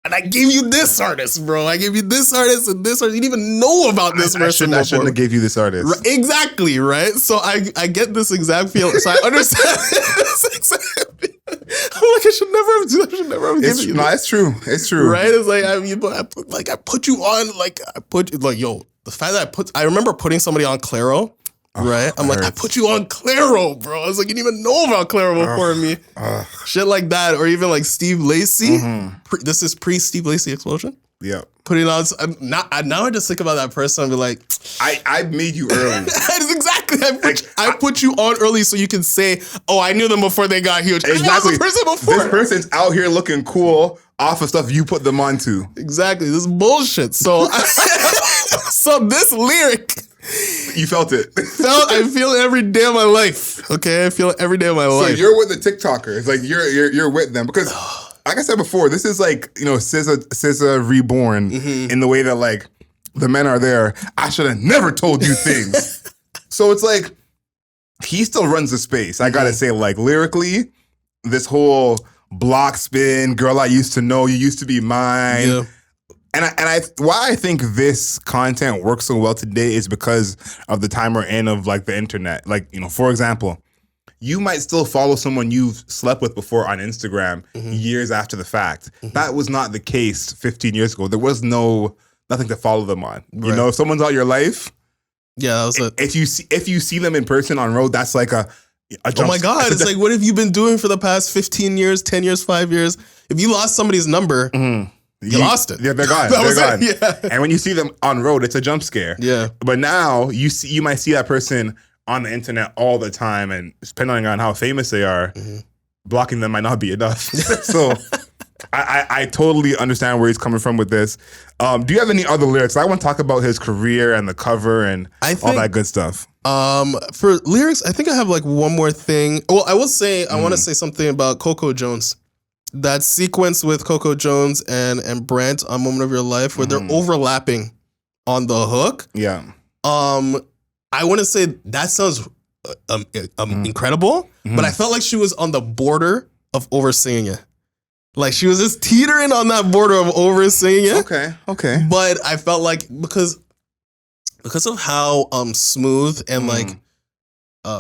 and I gave you this artist, bro. I gave you this artist and this artist. You didn't even know about this person before. I shouldn't have gave you this artist. Right, exactly, right? So I get this exact feeling. So I understand this exact feeling. I'm like, I should never have given you. No, it's true. It's true. Right? It's like I put you on, yo, the fact that I remember putting somebody on Claro. Right? I'm like, I put you on Claro, bro. I was like, you didn't even know about Claro before me. Shit like that. Or even like Steve Lacy. This is pre-Steve Lacy explosion. Yeah. Putting on, now I just think about that person and be like, I made you early. That's exactly. I put you on early so you can say, oh, I knew them before they got huge. Exactly. This person's out here looking cool off of stuff you put them onto. Exactly. This is bullshit. So, so this lyric. You felt it. I feel it every day of my life. Okay, I feel it every day of my life. So you're with the TikTokers, like you're with them because, like I said before, this is like SZA reborn in the way that like the men are there. I should have never told you things. So it's like he still runs the space. I gotta say, like lyrically, this whole block spin, girl I used to know, you used to be mine. Yeah. And why I think this content works so well today is because of the time we're in of like the internet. Like, for example, you might still follow someone you've slept with before on Instagram years after the fact. That was not the case 15 years ago. There was nothing to follow them on. Right. If someone's out your life, yeah, that was it. If you see them in person on road, that's like a jump. Oh my God, it's like, what have you been doing for the past 15 years, 10 years, 5 years? If you lost somebody's number, you lost it. Yeah, they're gone. They're gone. Yeah. And when you see them on road, it's a jump scare. Yeah. But now you might see that person on the internet all the time, and depending on how famous they are, blocking them might not be enough. So I totally understand where he's coming from with this. Do you have any other lyrics? I want to talk about his career and the cover and all that good stuff. For lyrics, I think I have like one more thing. Well, I will say, I want to say something about Coco Jones. That sequence with Coco Jones and Brent on Moment of Your Life where they're overlapping on the hook. Yeah. I want to say that sounds incredible, but I felt like she was on the border of over singing it. Like she was just teetering on that border of over singing it. Okay. But I felt like because of how smooth and like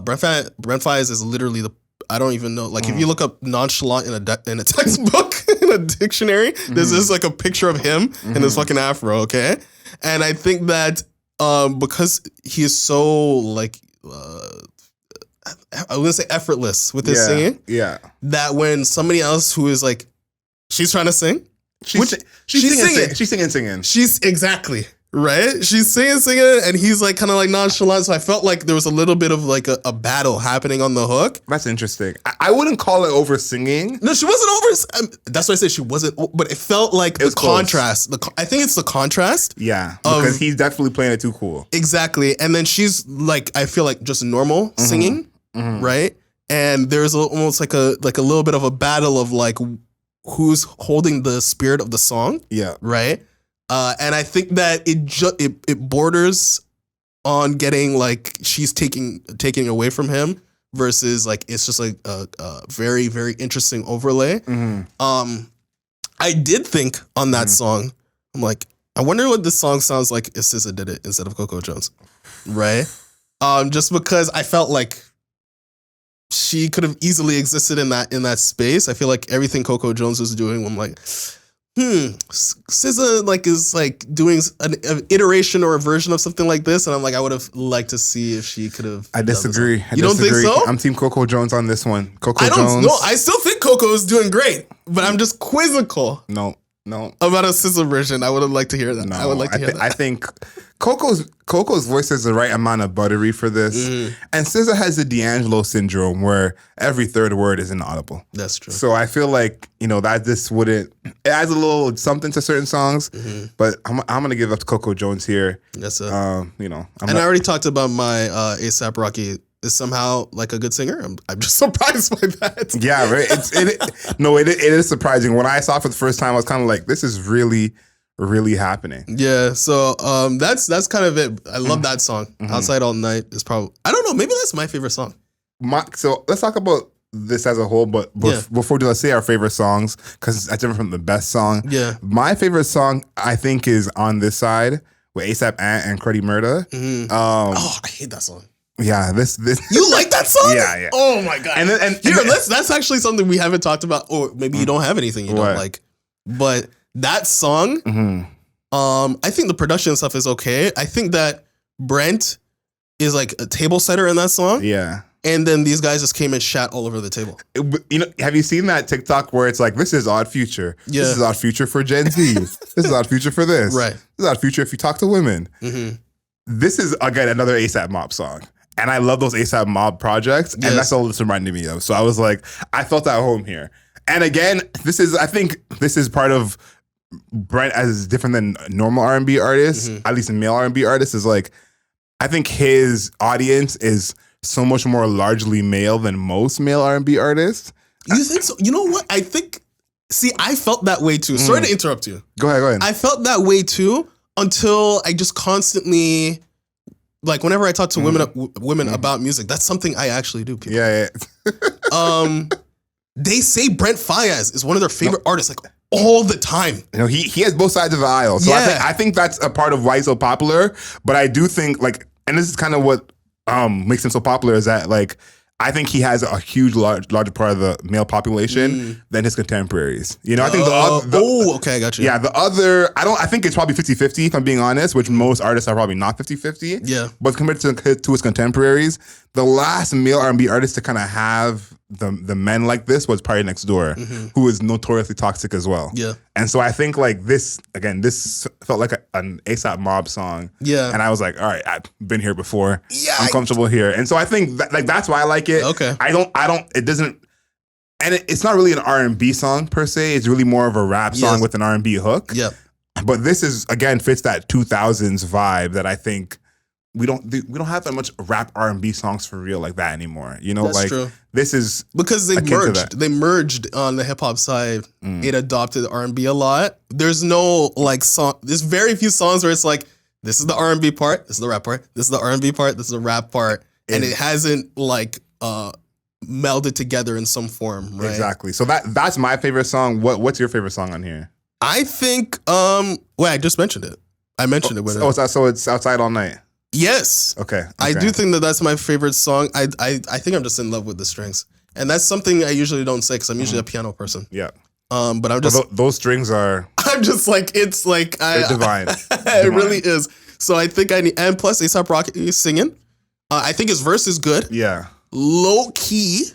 Brent Faiyaz is literally I don't even know. Like if you look up nonchalant in a textbook in a dictionary, there's just like a picture of him and his fucking afro. Okay, and I think that because he is so like I wouldn't say effortless with his singing. Yeah. That when somebody else who is like she's trying to sing, she's singing. She's exactly. Right? She's singing, and he's like kind of like nonchalant. So I felt like there was a little bit of like a battle happening on the hook. That's interesting. I wouldn't call it over singing. No, she wasn't over. That's why I said she wasn't. But it felt like the contrast. I think it's the contrast. Yeah, because he's definitely playing it too cool. Exactly. And then she's like, I feel like just normal singing, right? And there's almost like a little bit of a battle of like who's holding the spirit of the song. Yeah. Right. And I think that it borders on getting like she's taking away from him versus like it's just like a very, very interesting overlay. I did think on that song, I'm like, I wonder what this song sounds like if SZA did it instead of Coco Jones, right? Just because I felt like she could have easily existed in that space. I feel like everything Coco Jones was doing, I'm like, SZA like is like doing an iteration or a version of something like this, and I'm like, I would have liked to see if she could have. I disagree. You don't think so? I'm Team Coco Jones on this one. I still think Coco is doing great, but I'm just quizzical. No. About a SZA version, I would have liked to hear that. No, I would like to hear that. I think Coco's voice has the right amount of buttery for this, and SZA has the D'Angelo syndrome where every third word is inaudible. That's true. So I feel like that this wouldn't. It adds a little something to certain songs, but I'm gonna give up to Coco Jones here. That's it. I already talked about my ASAP Rocky is somehow like a good singer. I'm just surprised by that. Yeah, right. It is surprising. When I saw it for the first time, I was kind of like, this is really, really happening. Yeah. So that's kind of it. I love that song. Outside All Night is probably, I don't know, maybe that's my favorite song. So let's talk about this as a whole, but before we do, let's say our favorite songs, because that's different from the best song. Yeah. My favorite song, I think, is On This Side with A$AP and Cruddy Murda. I hate that song. Yeah, this you like that song? Yeah. Oh my god! And that's actually something we haven't talked about, or maybe you don't have anything you don't like. But that song, I think the production stuff is okay. I think that Brent is like a table setter in that song. Yeah. And then these guys just came and shat all over the table. Have you seen that TikTok where it's like, this is Odd Future. Yeah. This is Odd Future for Gen Z. This is Odd Future for this. Right. This is Odd Future if you talk to women. This is, again, another A$AP Mob song. And I love those A$AP Mob projects. Yes. And that's all this reminded me of. So I was like, I felt at home here. And again, I think this is part of Brent as different than normal R&B artists, at least male R&B artists, is like, I think his audience is so much more largely male than most male R&B artists. You think so? You know what? I felt that way too. Sorry to interrupt you. Go ahead. I felt that way too until I just constantly, like whenever I talk to women about music, that's something I actually do. People. Yeah. They say Brent Faiyaz is one of their favorite artists, like all the time. He has both sides of the aisle. So I think that's a part of why he's so popular. But I do think and this is kind of what makes him so popular, is that I think he has a huge, larger part of the male population than his contemporaries. I think okay, I got you. Yeah, I think it's probably 50-50 if I'm being honest, which most artists are probably not 50-50. Yeah. But compared to his contemporaries, the last male R&B artist to kind of have the men like this was Partynextdoor, who is notoriously toxic as well. Yeah. And so I think this felt like an A$AP Mob song. Yeah. And I was like, all right, I've been here before. Yeah. I'm comfortable here. And so I think that's why I like it. Okay. It's not really an R&B song per se. It's really more of a rap song with an R&B hook. Yeah. But this is, again, fits that 2000s vibe that I think we don't have that much rap R&B songs for real like that anymore. That's true. This is because they merged. They merged on the hip hop side. It adopted R&B a lot. There's no song. There's very few songs where it's like, this is the R&B part, this is the rap part, this is the R&B part, this is the rap part, and it hasn't melded together in some form, right? Exactly. So that's my favorite song. What's your favorite song on here? I think I just mentioned it. I mentioned it. So it's Outside All Night. Yes. Okay. I do think that's my favorite song. I think I'm just in love with the strings. And that's something I usually don't say because I'm usually a piano person. Yeah. But I'm just those strings are. I'm just like it's like they're divine. It really is. So I think I need, and plus A$AP Rocky is singing. I think his verse is good. Yeah. Low key,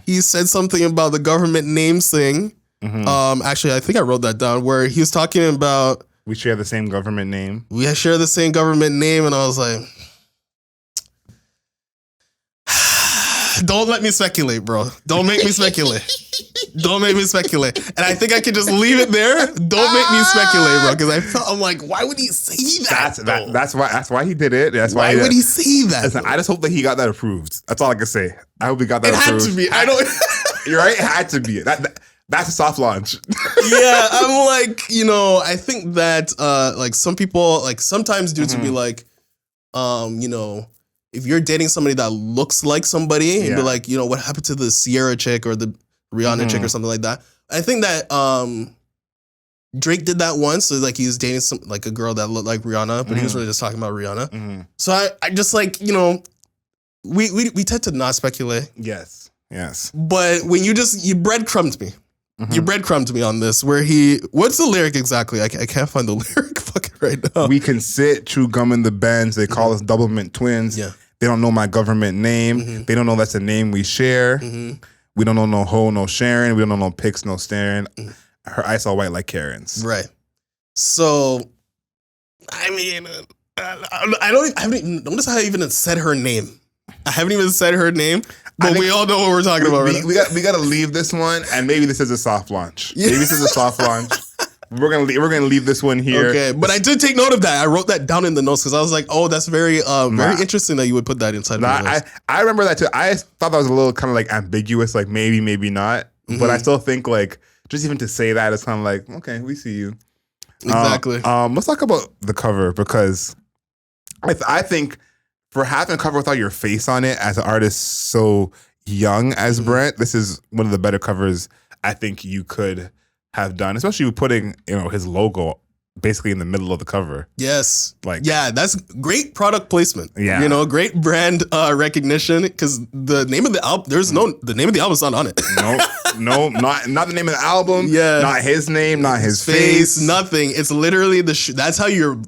he said something about the government names thing. Actually, I think I wrote that down where he was talking about we share the same government name. We share the same government name, and I was like. Don't let me speculate, bro. Don't make me speculate. Don't make me speculate. And I think I could just leave it there. Don't make me speculate, bro. Because I'm like, why would he say that? That's why he did it. That's why would he say that? Listen, I just hope that he got that approved. That's all I can say. I hope he got that approved. It had to be. I don't. You're right. It had to be. That's a soft launch. Yeah, I'm like, I think that like some people, like sometimes dudes would be like, if you're dating somebody that looks like somebody, and be like, what happened to the Sierra chick or the Rihanna chick or something like that. I think that Drake did that once. So like he was dating a girl that looked like Rihanna, but he was really just talking about Rihanna. So I just like, we tend to not speculate. Yes. But when you breadcrumbed me. You breadcrumbed me on this where what's the lyric exactly? I can't find the lyric fucking right now. We can sit, chew gum in the Benz. They call us double mint twins. Yeah. They don't know my government name. They don't know that's a name we share. We don't know no hoe, no sharing. We don't know no pics, no staring. Her eyes all white like Karen's. Right. So, I mean, I haven't even noticed how I even said her name. I haven't even said her name, but we all know what we're talking about right now. We got to leave this one, and maybe this is a soft launch. Maybe this is a soft launch. We're gonna leave this one here. Okay, but I did take note of that. I wrote that down in the notes because I was like, oh, that's very interesting that you would put that inside of the notes. I remember that too. I thought that was a little kind of like ambiguous, like maybe not. But I still think like just even to say that it's kind of like, okay, we see you. Exactly. Let's talk about the cover because I think for having a cover without your face on it as an artist so young as Brent, this is one of the better covers I think you could have done, especially with putting his logo basically in the middle of the cover. Yes, that's great product placement. Yeah, great brand recognition because the name of the album, the name of the album's not on it. No, not the name of the album. Yeah, not his name, not his face, nothing. It's literally that's how you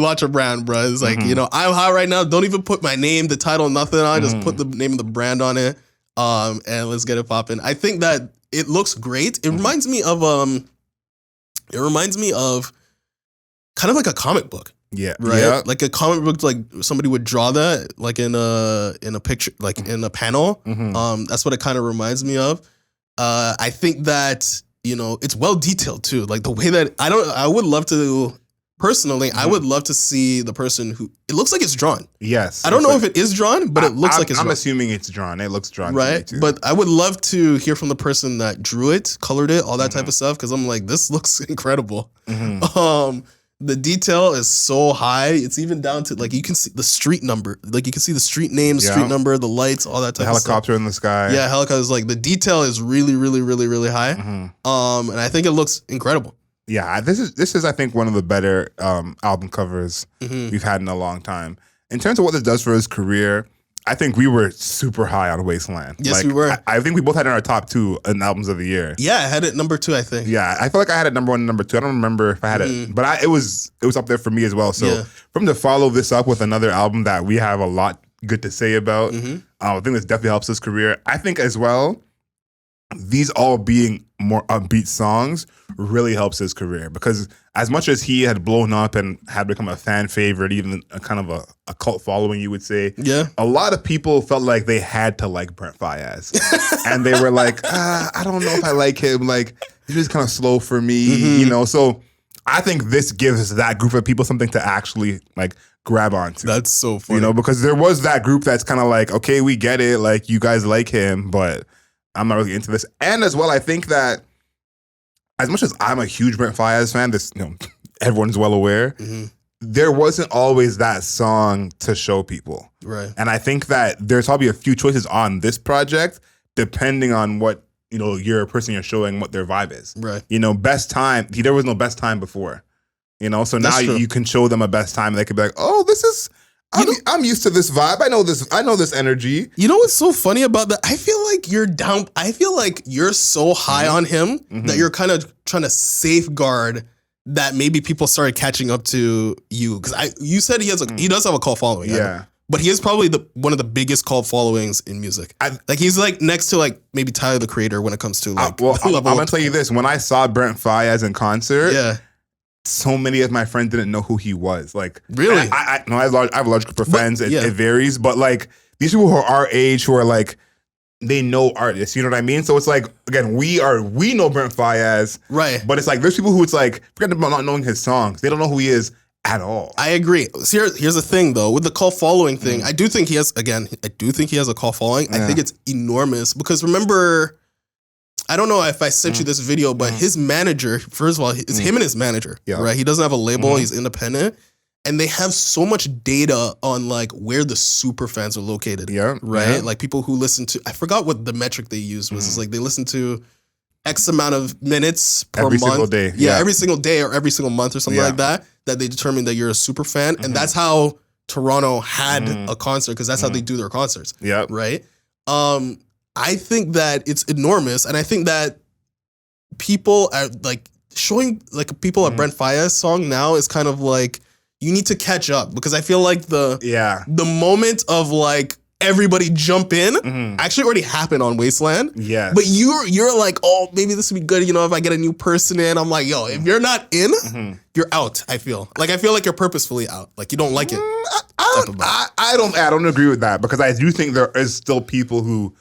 launch a brand, bro. It's like I'm hot right now. Don't even put my name, the title, nothing on. Just put the name of the brand on it, and let's get it popping. I think that. It looks great. It reminds me of kind of like a comic book. Yeah. Right? Yeah. Like a comic book, like somebody would draw that like in a picture, like in a panel. That's what it kind of reminds me of. I think that, it's well detailed too. Like the way that I would love to personally, I would love to see the person who it looks like it's drawn. Yes. I don't know if it is drawn, but it looks like it's drawn. I'm assuming it's drawn. It looks drawn. Right. To me too. But I would love to hear from the person that drew it, colored it, all that type of stuff. Because I'm like, this looks incredible. The detail is so high. It's even down to like you can see the street number. Like you can see the street name, street number, the lights, all that type of stuff. The helicopter in the sky. Yeah, helicopter is like the detail is really, really, really, really high. And I think it looks incredible. Yeah, this is I think one of the better album covers we've had in a long time. In terms of what this does for his career, I think we were super high on Wasteland. Yes, we were. I think we both had it in our top 2 in albums of the year. Yeah, I had it number 2, I think. Yeah, I feel like I had it number 1 and number 2. I don't remember if I had it, but it was up there for me as well. So for him to follow this up with another album that we have a lot good to say about, I think this definitely helps his career. I think as well, these all being more upbeat songs really helps his career because as much as he had blown up and had become a fan favorite, even a kind of a cult following, you would say, a lot of people felt like they had to like Brent Faiyaz. And they were like, I don't know if I like him. Like, he's just kind of slow for me, So I think this gives that group of people something to actually like grab onto. That's so funny. Because there was that group that's kind of like, okay, we get it. Like, you guys like him, but I'm not really into this. And as well, I think that as much as I'm a huge Brent Faiyaz fan, this everyone's well aware, there wasn't always that song to show people. Right. And I think that there's probably a few choices on this project depending on what, your person you're showing, what their vibe is. Right. Best time. There was no best time before. So now you can show them a best time. And they could be like, oh, this is. I'm used to this vibe. I know this energy. You know what's so funny about that? I feel like you're down. I feel like you're so high on him that you're kind of trying to safeguard that maybe people started catching up to you. Because you said he does have a cult following. Yeah. But he is probably one of the biggest cult followings in music. He's like next to like maybe Tyler the Creator when it comes to like. I'm gonna tell you this: when I saw Brent Faiyaz in concert, so many of my friends didn't know who he was. Like, really? I have a large group of friends. It varies, but like these people who are our age, who are like, they know artists. You know what I mean? So it's like, again, we know Brent Faiyaz, right? But it's like there's people who it's like forget about not knowing his songs. They don't know who he is at all. I agree. So here's the thing though, with the cult following thing, I do think he has a cult following. I think it's enormous because remember, I don't know if I sent you this video, but his manager, first of all, it's him and his manager, right? He doesn't have a label. He's independent. And they have so much data on like where the super fans are located, right? Yeah. Like people who listen to, I forgot what the metric they used was. It's like they listen to X amount of minutes per month. Every single day. Yeah, every single day or every single month or something like that they determine that you're a super fan. And that's how Toronto had a concert because that's how they do their concerts. Yeah. Right? I think that it's enormous. And I think that people are like showing like people a Brent Faiyaz song now is kind of like you need to catch up because I feel like the moment of like everybody jump in actually already happened on Wasteland. Yeah. But you're like, oh, maybe this would be good, if I get a new person in. I'm like, yo, if you're not in, you're out, I feel. Like you're purposefully out. Like you don't like it. I don't agree with that because I do think there is still people who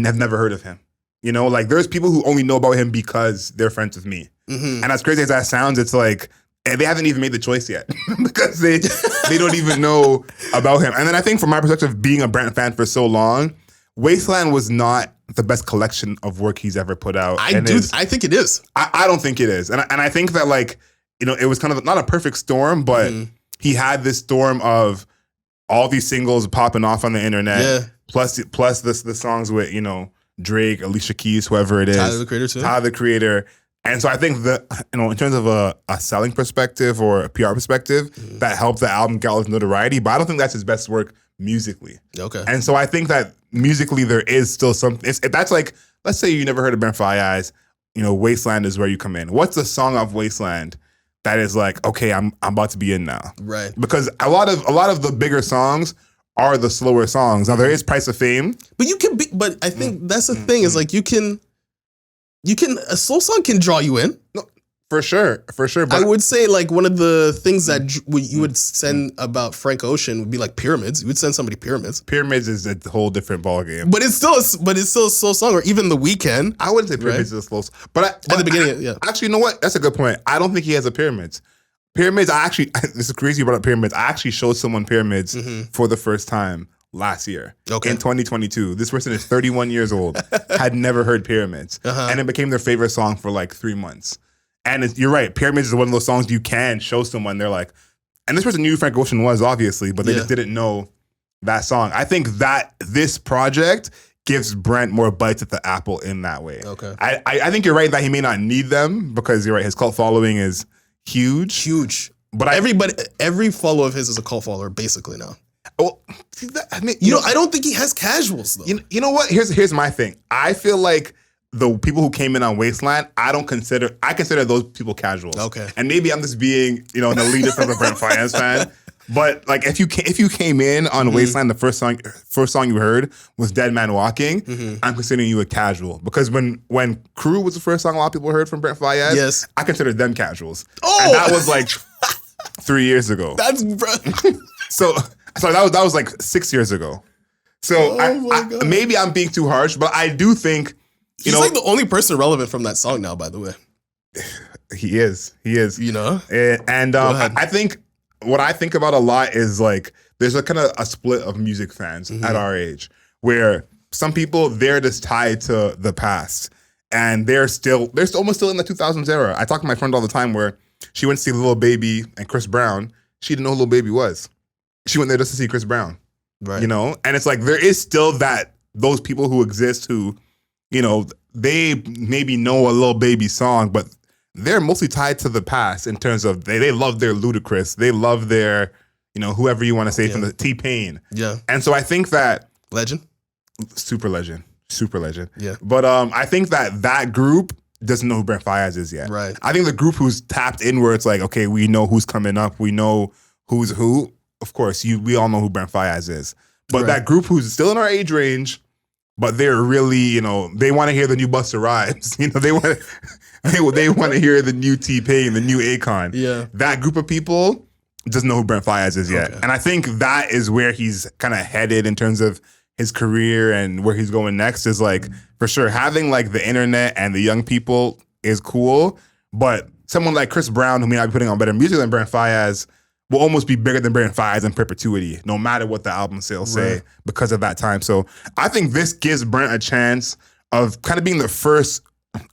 have never heard of him. Like there's people who only know about him because they're friends with me. And as crazy as that sounds, it's like, they haven't even made the choice yet because they don't even know about him. And then I think from my perspective, being a Brent fan for so long, Wasteland was not the best collection of work he's ever put out. I think it is. I don't think it is. And I think that like, it was kind of not a perfect storm, but he had this storm of all these singles popping off on the internet. Plus the songs with, Drake, Alicia Keys, whoever it is. Tyler the Creator too. Tyler the Creator. And so I think that, in terms of a selling perspective or a PR perspective, that helped the album get all its notoriety. But I don't think that's his best work musically. Okay. And so I think that musically there is still something. If that's like, let's say you never heard of Brent Faiyaz, Wasteland is where you come in. What's the song of Wasteland that is like, okay, I'm about to be in now? Right. Because a lot of the bigger songs are the slower songs. Now there is Price of Fame. But I think that's the thing is like a slow song can draw you in. No, for sure. But I would say like one of the things that you would send about Frank Ocean would be like Pyramids. You would send somebody Pyramids. Pyramids is a whole different ballgame. But it's still a slow song. Or even The Weeknd. I wouldn't say Pyramids is a slow song. But at the beginning, actually, you know what? That's a good point. I don't think he has a Pyramids. Pyramids, this is crazy you brought up Pyramids. I actually showed someone Pyramids for the first time last year in 2022. This person is 31 years old, had never heard Pyramids, and it became their favorite song for like 3 months. And you're right, Pyramids is one of those songs you can show someone. They're like, and this person knew who Frank Ocean was, obviously, but they just didn't know that song. I think that this project gives Brent more bites at the apple in that way. Okay, I think you're right that he may not need them because you're right, his cult following is huge. But every follower of his is a cult follower basically now. Well, I don't think he has casuals though. You know what? Here's my thing. I feel like the people who came in on Wasteland, I consider those people casuals. Okay. And maybe I'm just being, an elitist of a Brent Faiyaz fan. But like if you came in on Wasteland, the first song you heard was Dead Man Walking, I'm considering you a casual. Because when Crew was the first song a lot of people heard from Brent Faiyaz, I considered them casuals. Oh! And that was like 3 years ago. That's So that was like 6 years ago. So maybe I'm being too harsh, but I do think he's like the only person relevant from that song now. By the way, he is. And I think what I think about a lot is like there's a kind of a split of music fans at our age where some people they're just tied to the past and they're almost still in the 2000s era. I talk to my friend all the time where she went to see Lil Baby and Chris Brown. She didn't know who Lil Baby was. She went there just to see Chris Brown, right? And it's like there is still those people who exist who they maybe know a Lil Baby song, but they're mostly tied to the past in terms of they love their Ludacris, they love their whoever you want to say from the T-Pain. Yeah. And so I think that legend. Super legend. Yeah. But I think that group doesn't know who Brent Faiyaz is yet. Right. I think the group who's tapped in where it's like, okay, we know who's coming up, we know who's who. Of course, we all know who Brent Faiyaz is. But that group who's still in our age range, but they're really, they want to hear the new Busta Rhymes. They want to hear the new T-Pain, the new Akon. Yeah. That group of people doesn't know who Brent Faiyaz is yet. Okay. And I think that is where he's kind of headed in terms of his career and where he's going next is like, for sure, having like the internet and the young people is cool. But someone like Chris Brown, who may not be putting on better music than Brent Faiyaz, will almost be bigger than Brent Faiyaz in perpetuity, no matter what the album sales say because of that time. So I think this gives Brent a chance of kind of being the first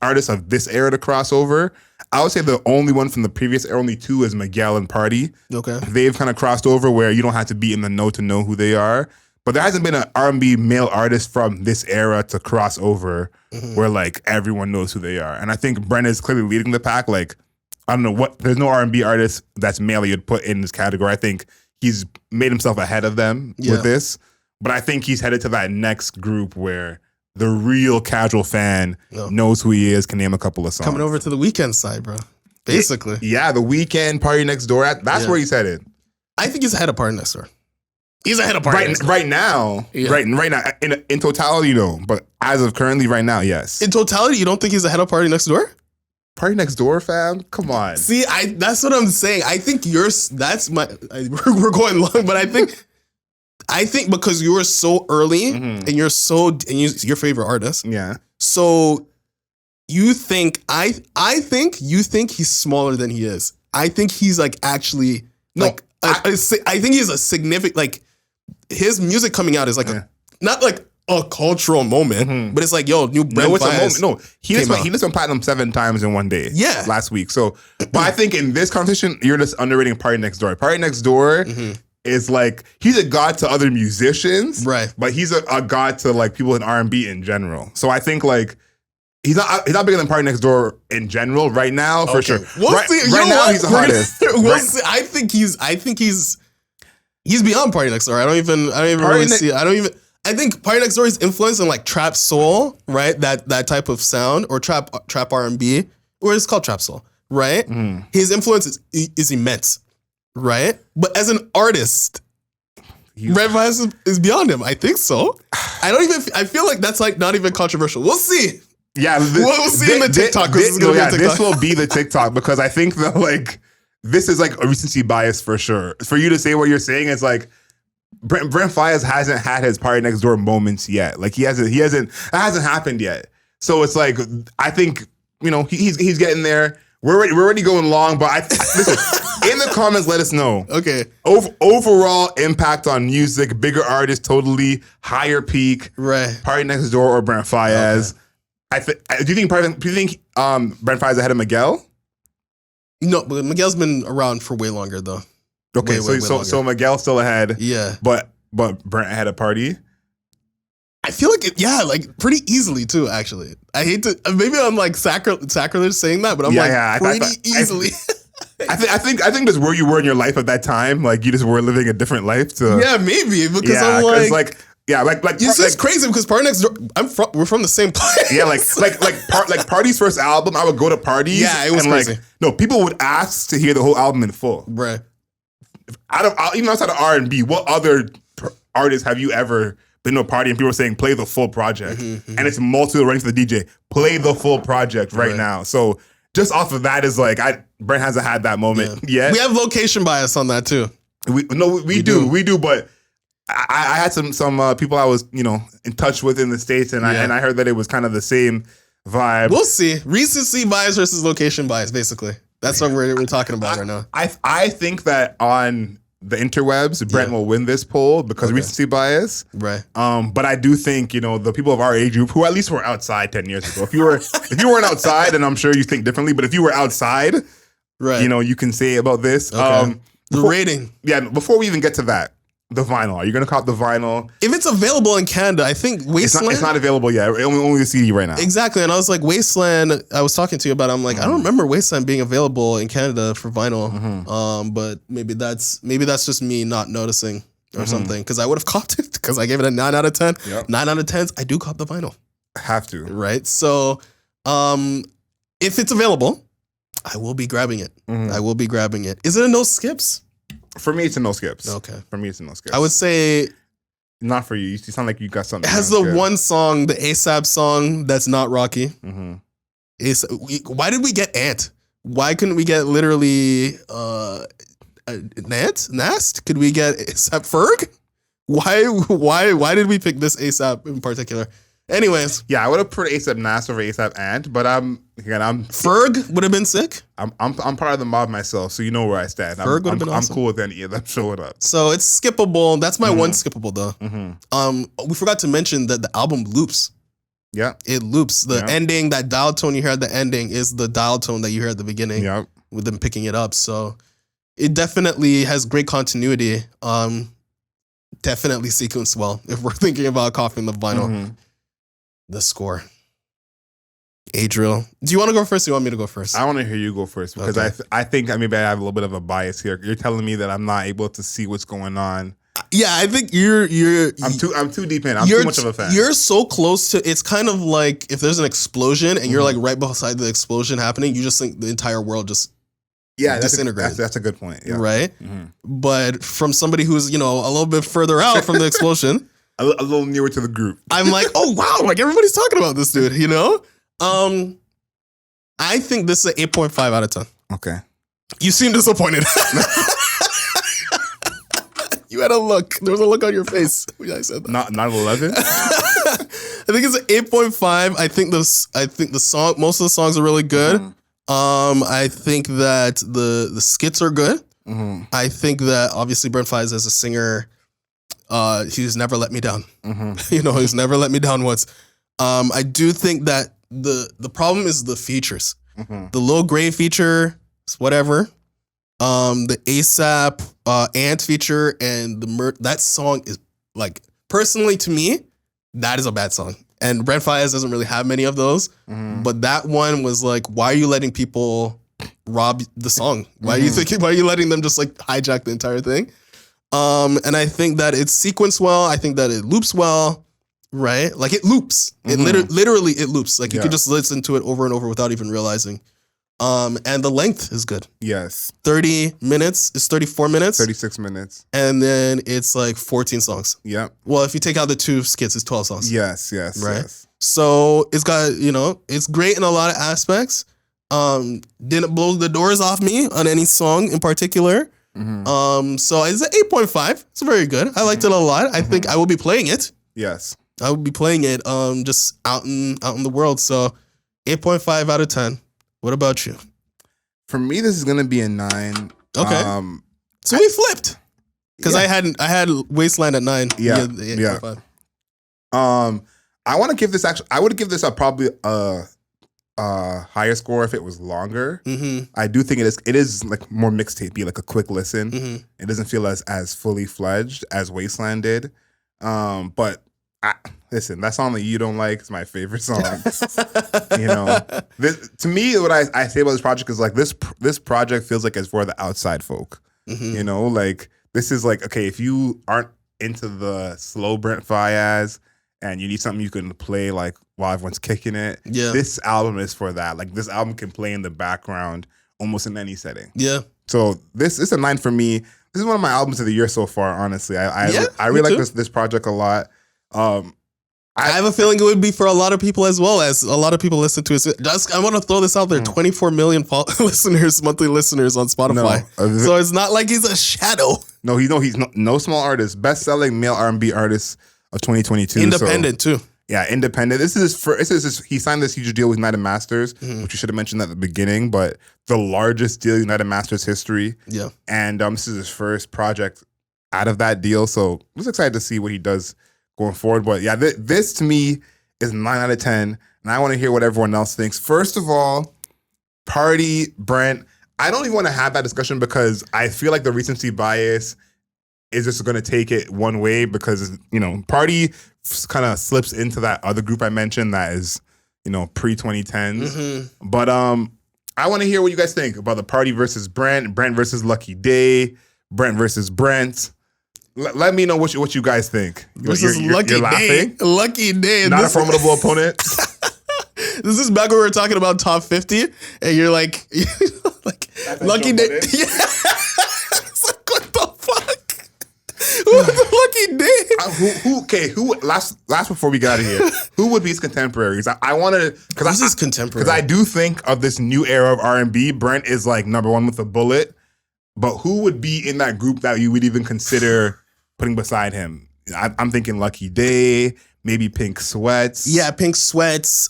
artist of this era to cross over. I would say the only one from the previous era, only two, is Miguel and Party. Okay. They've kind of crossed over where you don't have to be in the know to know who they are. But there hasn't been an R&B male artist from this era to cross over where like everyone knows who they are. And I think Brent is clearly leading the pack. Like, I don't know there's no R&B artist that's male you'd put in this category. I think he's made himself ahead of them with this. But I think he's headed to that next group where the real casual fan knows who he is, can name a couple of songs. Coming over to the Weeknd side, bro. Basically. Yeah, the Weeknd, Partynextdoor. That's where he's headed. I think he's ahead of Partynextdoor. He's ahead of Partynextdoor. Right now. Yeah. Right now. In totality, no. But as of currently, right now, yes. In totality, you don't think he's ahead of Partynextdoor? Partynextdoor, fam? Come on. See, that's what I'm saying. I think we're going long, but I think because you were so early and you're your favorite artist. Yeah. So you think I think you think he's smaller than he is. I think he's like actually like I think he's a significant, like, his music coming out is like not like a cultural moment, but it's like, yo, new Brent Faiyaz. No, he just went platinum 7 times in one day. Yeah. Last week. So, but I think in this competition, you're just underrating Partynextdoor. Partynextdoor is like, he's a god to other musicians, right? But he's a god to like people in R&B in general. So I think like he's not bigger than Partynextdoor in general right now, for sure. We'll see. Right now, he's the hottest. We'll see. I think he's beyond Partynextdoor. I don't even really see. I think Partynexdoor's influence in like trap soul, right? That type of sound, or trap R&B, or it's called trap soul, right? His influence is immense, right? But as an artist, Brent Faiyaz is beyond him. I think so. I feel like that's like not even controversial. We'll see. Yeah, we'll see in the TikTok. This will be the TikTok, because I think that like this is like a recency bias for sure. For you to say what you're saying is like, Brent Faiyaz hasn't had his Partynextdoor moments yet. Like it hasn't happened yet. So it's like, I think, he's getting there. We're already going long, but listen, in the comments, let us know. Okay. Overall impact on music, bigger artist, totally higher peak. Right. Partynextdoor or Brent Faiyaz. Okay. Do you think Brent Faiyaz is ahead of Miguel? No, but Miguel's been around for way longer though. Okay, so Miguel's still ahead. Yeah. But Brent ahead of Party? I feel like pretty easily too, actually. I hate to, maybe I'm like sacrilege saying that, but I'm pretty easily. I think just where you were in your life at that time, like you just were living a different life to. Yeah, maybe, because I'm like it's just crazy because Partynextdoor, we're from the same place. Yeah, like Party's first album, I would go to parties. Yeah, it was crazy. People would ask to hear the whole album in full. Right. Even outside of R&B, what other artists have you ever been to a party and people are saying play the full project, and it's multiple running to the DJ, play the full project right now? So just off of that is like, Brent hasn't had that moment yet. We have location bias on that too. We do, but I had some people I was in touch with in the States, and I heard that it was kind of the same vibe. We'll see. Recency bias versus location bias, basically. That's what we're talking about right now. I think that on the interwebs, Brent will win this poll because recency bias. Right. But I do think, the people of our age group who at least were outside 10 years ago. If you weren't outside, and I'm sure you think differently, but if you were outside, right, you can say about this. Okay. The rating. Yeah, before we even get to that, The vinyl. Are you gonna cop the vinyl? If it's available in Canada, I think Wasteland. It's not available yet. Only the CD right now. Exactly. And I was like, Wasteland. I was talking to you about it. I'm like, I don't remember Wasteland being available in Canada for vinyl. But maybe that's just me not noticing or something. Because I would have copped it because I gave it a 9 out of 10. Yep. 9 out of 10s. I do cop the vinyl. Have to. Right. So, if it's available, I will be grabbing it. I will be grabbing it. Is it a no skips? For me, it's a no skips. Okay. For me, it's a no skips. I would say... Not for you. You sound like you got something. It has the one song, the ASAP song, that's not Rocky. Why did we get Ant? Why couldn't we get literally Nast? Could we get ASAP Ferg? Why did we pick this ASAP in particular? Anyways, yeah, I would have put ASAP Nast over ASAP Ant, but I'm Ferg would have been sick. I'm part of the mob myself, so you know where I stand. Ferg would have been awesome. I'm cool with any of them showing up. So it's skippable. That's my one skippable though. We forgot to mention that the album loops. Yeah, it loops. The ending, that dial tone you hear at the ending is the dial tone that you hear at the beginning. Yeah, with them picking it up. So it definitely has great continuity. Definitely sequenced well. If we're thinking about coughing the vinyl. The score. Adriel. Do you want to go first or you want me to go first? I want to hear you go first because I think maybe I have a little bit of a bias here. You're telling me that I'm not able to see what's going on. Yeah, I think I'm too deep in. I'm too much of a fan. You're so close to it's kind of like if there's an explosion and you're like right beside the explosion happening, you just think the entire world just disintegrated. That's a good point. Yeah. Right? But from somebody who's, a little bit further out from the explosion. A little nearer to the group. I'm like, oh wow, like everybody's talking about this dude, I think this is an 8.5 out of 10. Okay. You seem disappointed. You had a look. There was a look on your face when I said that. Not 11? I think it's an 8.5. I think the song, most of the songs are really good. I think that the skits are good. I think that obviously Brent Faiyaz as a singer, he's never let me down. He's never let me down once. I do think that the problem is the features. The Lil Gray feature, whatever. The ASAP Ant feature and that song is like, personally to me, that is a bad song. And Brent Faiyaz doesn't really have many of those. But that one was like, why are you letting people rob the song? Why are you letting them just like hijack the entire thing? And I think that it's sequenced well. I think that it loops well, right? Like it loops. It literally it loops. Like you could just listen to it over and over without even realizing. And the length is good. Yes. 30 minutes. It's 34 minutes. 36 minutes. And then it's like 14 songs. Yep. Well, if you take out the 2 skits, it's 12 songs. Yes. Right? Yes. So it's got, it's great in a lot of aspects. Didn't blow the doors off me on any song in particular. So it's an 8.5. It's very good. I liked it a lot. I think I will be playing it. Yes. I will be playing it just out in the world. So 8.5 out of 10. What about you? For me, this is gonna be a 9. Okay. So we flipped. Because I had Wasteland at 9. Yeah. I want to give this I would give this probably a higher score if it was longer. I do think it is like more mixtapey, like a quick listen. It doesn't feel as fully fledged as Wasteland did. But listen, that song that you don't like is my favorite song. To me, what I say about this project is like this project feels like it's for the outside folk. Like this is like, okay, if you aren't into the slow Brent Faiyaz and you need something you can play like while everyone's kicking it, this album is for that. Like this album can play in the background almost in any setting. Yeah. So this is a 9 for me. This is one of my albums of the year so far, honestly. I really like this project a lot. I have a feeling it would be for a lot of people as well, as a lot of people listen to it. I want to throw this out there: 24 million monthly listeners on Spotify. No, so it's not like he's a shadow. No, he's no small artist. Best-selling male R&B artist of 2022. Independent too. Yeah, independent. This is he signed this huge deal with United Masters, which you should have mentioned at the beginning, but the largest deal in United Masters history. Yeah, and this is his first project out of that deal. So I was excited to see what he does going forward. But yeah, this to me is 9 out of 10. And I want to hear what everyone else thinks. First of all, Party, Brent, I don't even want to have that discussion because I feel like the recency bias is just going to take it one way because, Party kind of slips into that other group I mentioned that is, pre-2010s. But I want to hear what you guys think about the Party versus Brent versus Lucky Day, Brent versus Brent. Let me know what you guys think. You're laughing? Lucky Day. Not a formidable opponent. This is back when we were talking about top 50, and you're like Lucky Day. Yeah. It's like, what the fuck? What the Lucky Day? Who? Last before we got out of here, who would be his contemporaries? I wanted because this is contemporary. Because I do think of this new era of R&B. Brent is like number one with a bullet, but who would be in that group that you would even consider putting beside him? I'm thinking Lucky Day, maybe Pink Sweats. Yeah, Pink Sweats.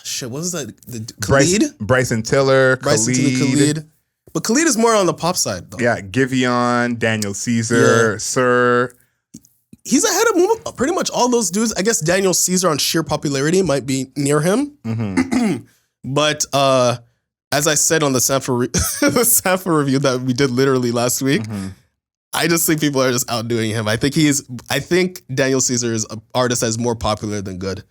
Shit, what was that? The Khalid? Bryson Tiller, Khalid. But Khalid is more on the pop side, though. Yeah, Giveon, Daniel Caesar, Sir. He's ahead of pretty much all those dudes. I guess Daniel Caesar on sheer popularity might be near him. But as I said on the sample review that we did literally last week, I just think people are just outdoing him. I think Daniel Caesar is an artist that's more popular than good,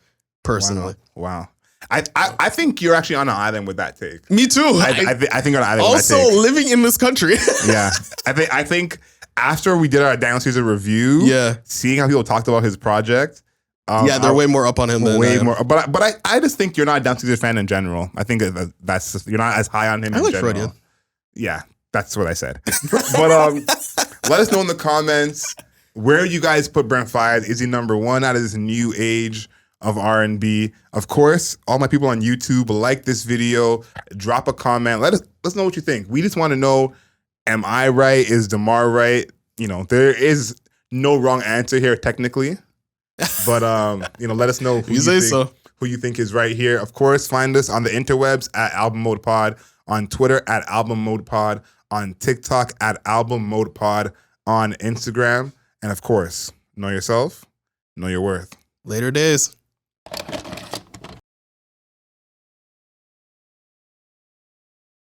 personally. Wow. I think you're actually on an island with that take. Me too. I think you're on an island with that take. Also, living in this country. Yeah. I think after we did our Daniel Caesar review, seeing how people talked about his project. They're way more up on him than way more. But I just think you're not a Daniel Caesar fan in general. I think that's just, you're not as high on him in general. Freudian. Yeah, that's what I said. But let us know in the comments where you guys put Brent Faiyaz. Is he number one out of this new age of R&B? Of course, all my people on YouTube, like this video, drop a comment. Let us know what you think. We just want to know, am I right? Is Démar right? There is no wrong answer here technically. But let us know who you think is right here. Of course, find us on the interwebs at Album Mode Pod, on Twitter at Album Mode Pod, on TikTok at Album Mode Pod, on Instagram. And of course, know yourself, know your worth. Later days.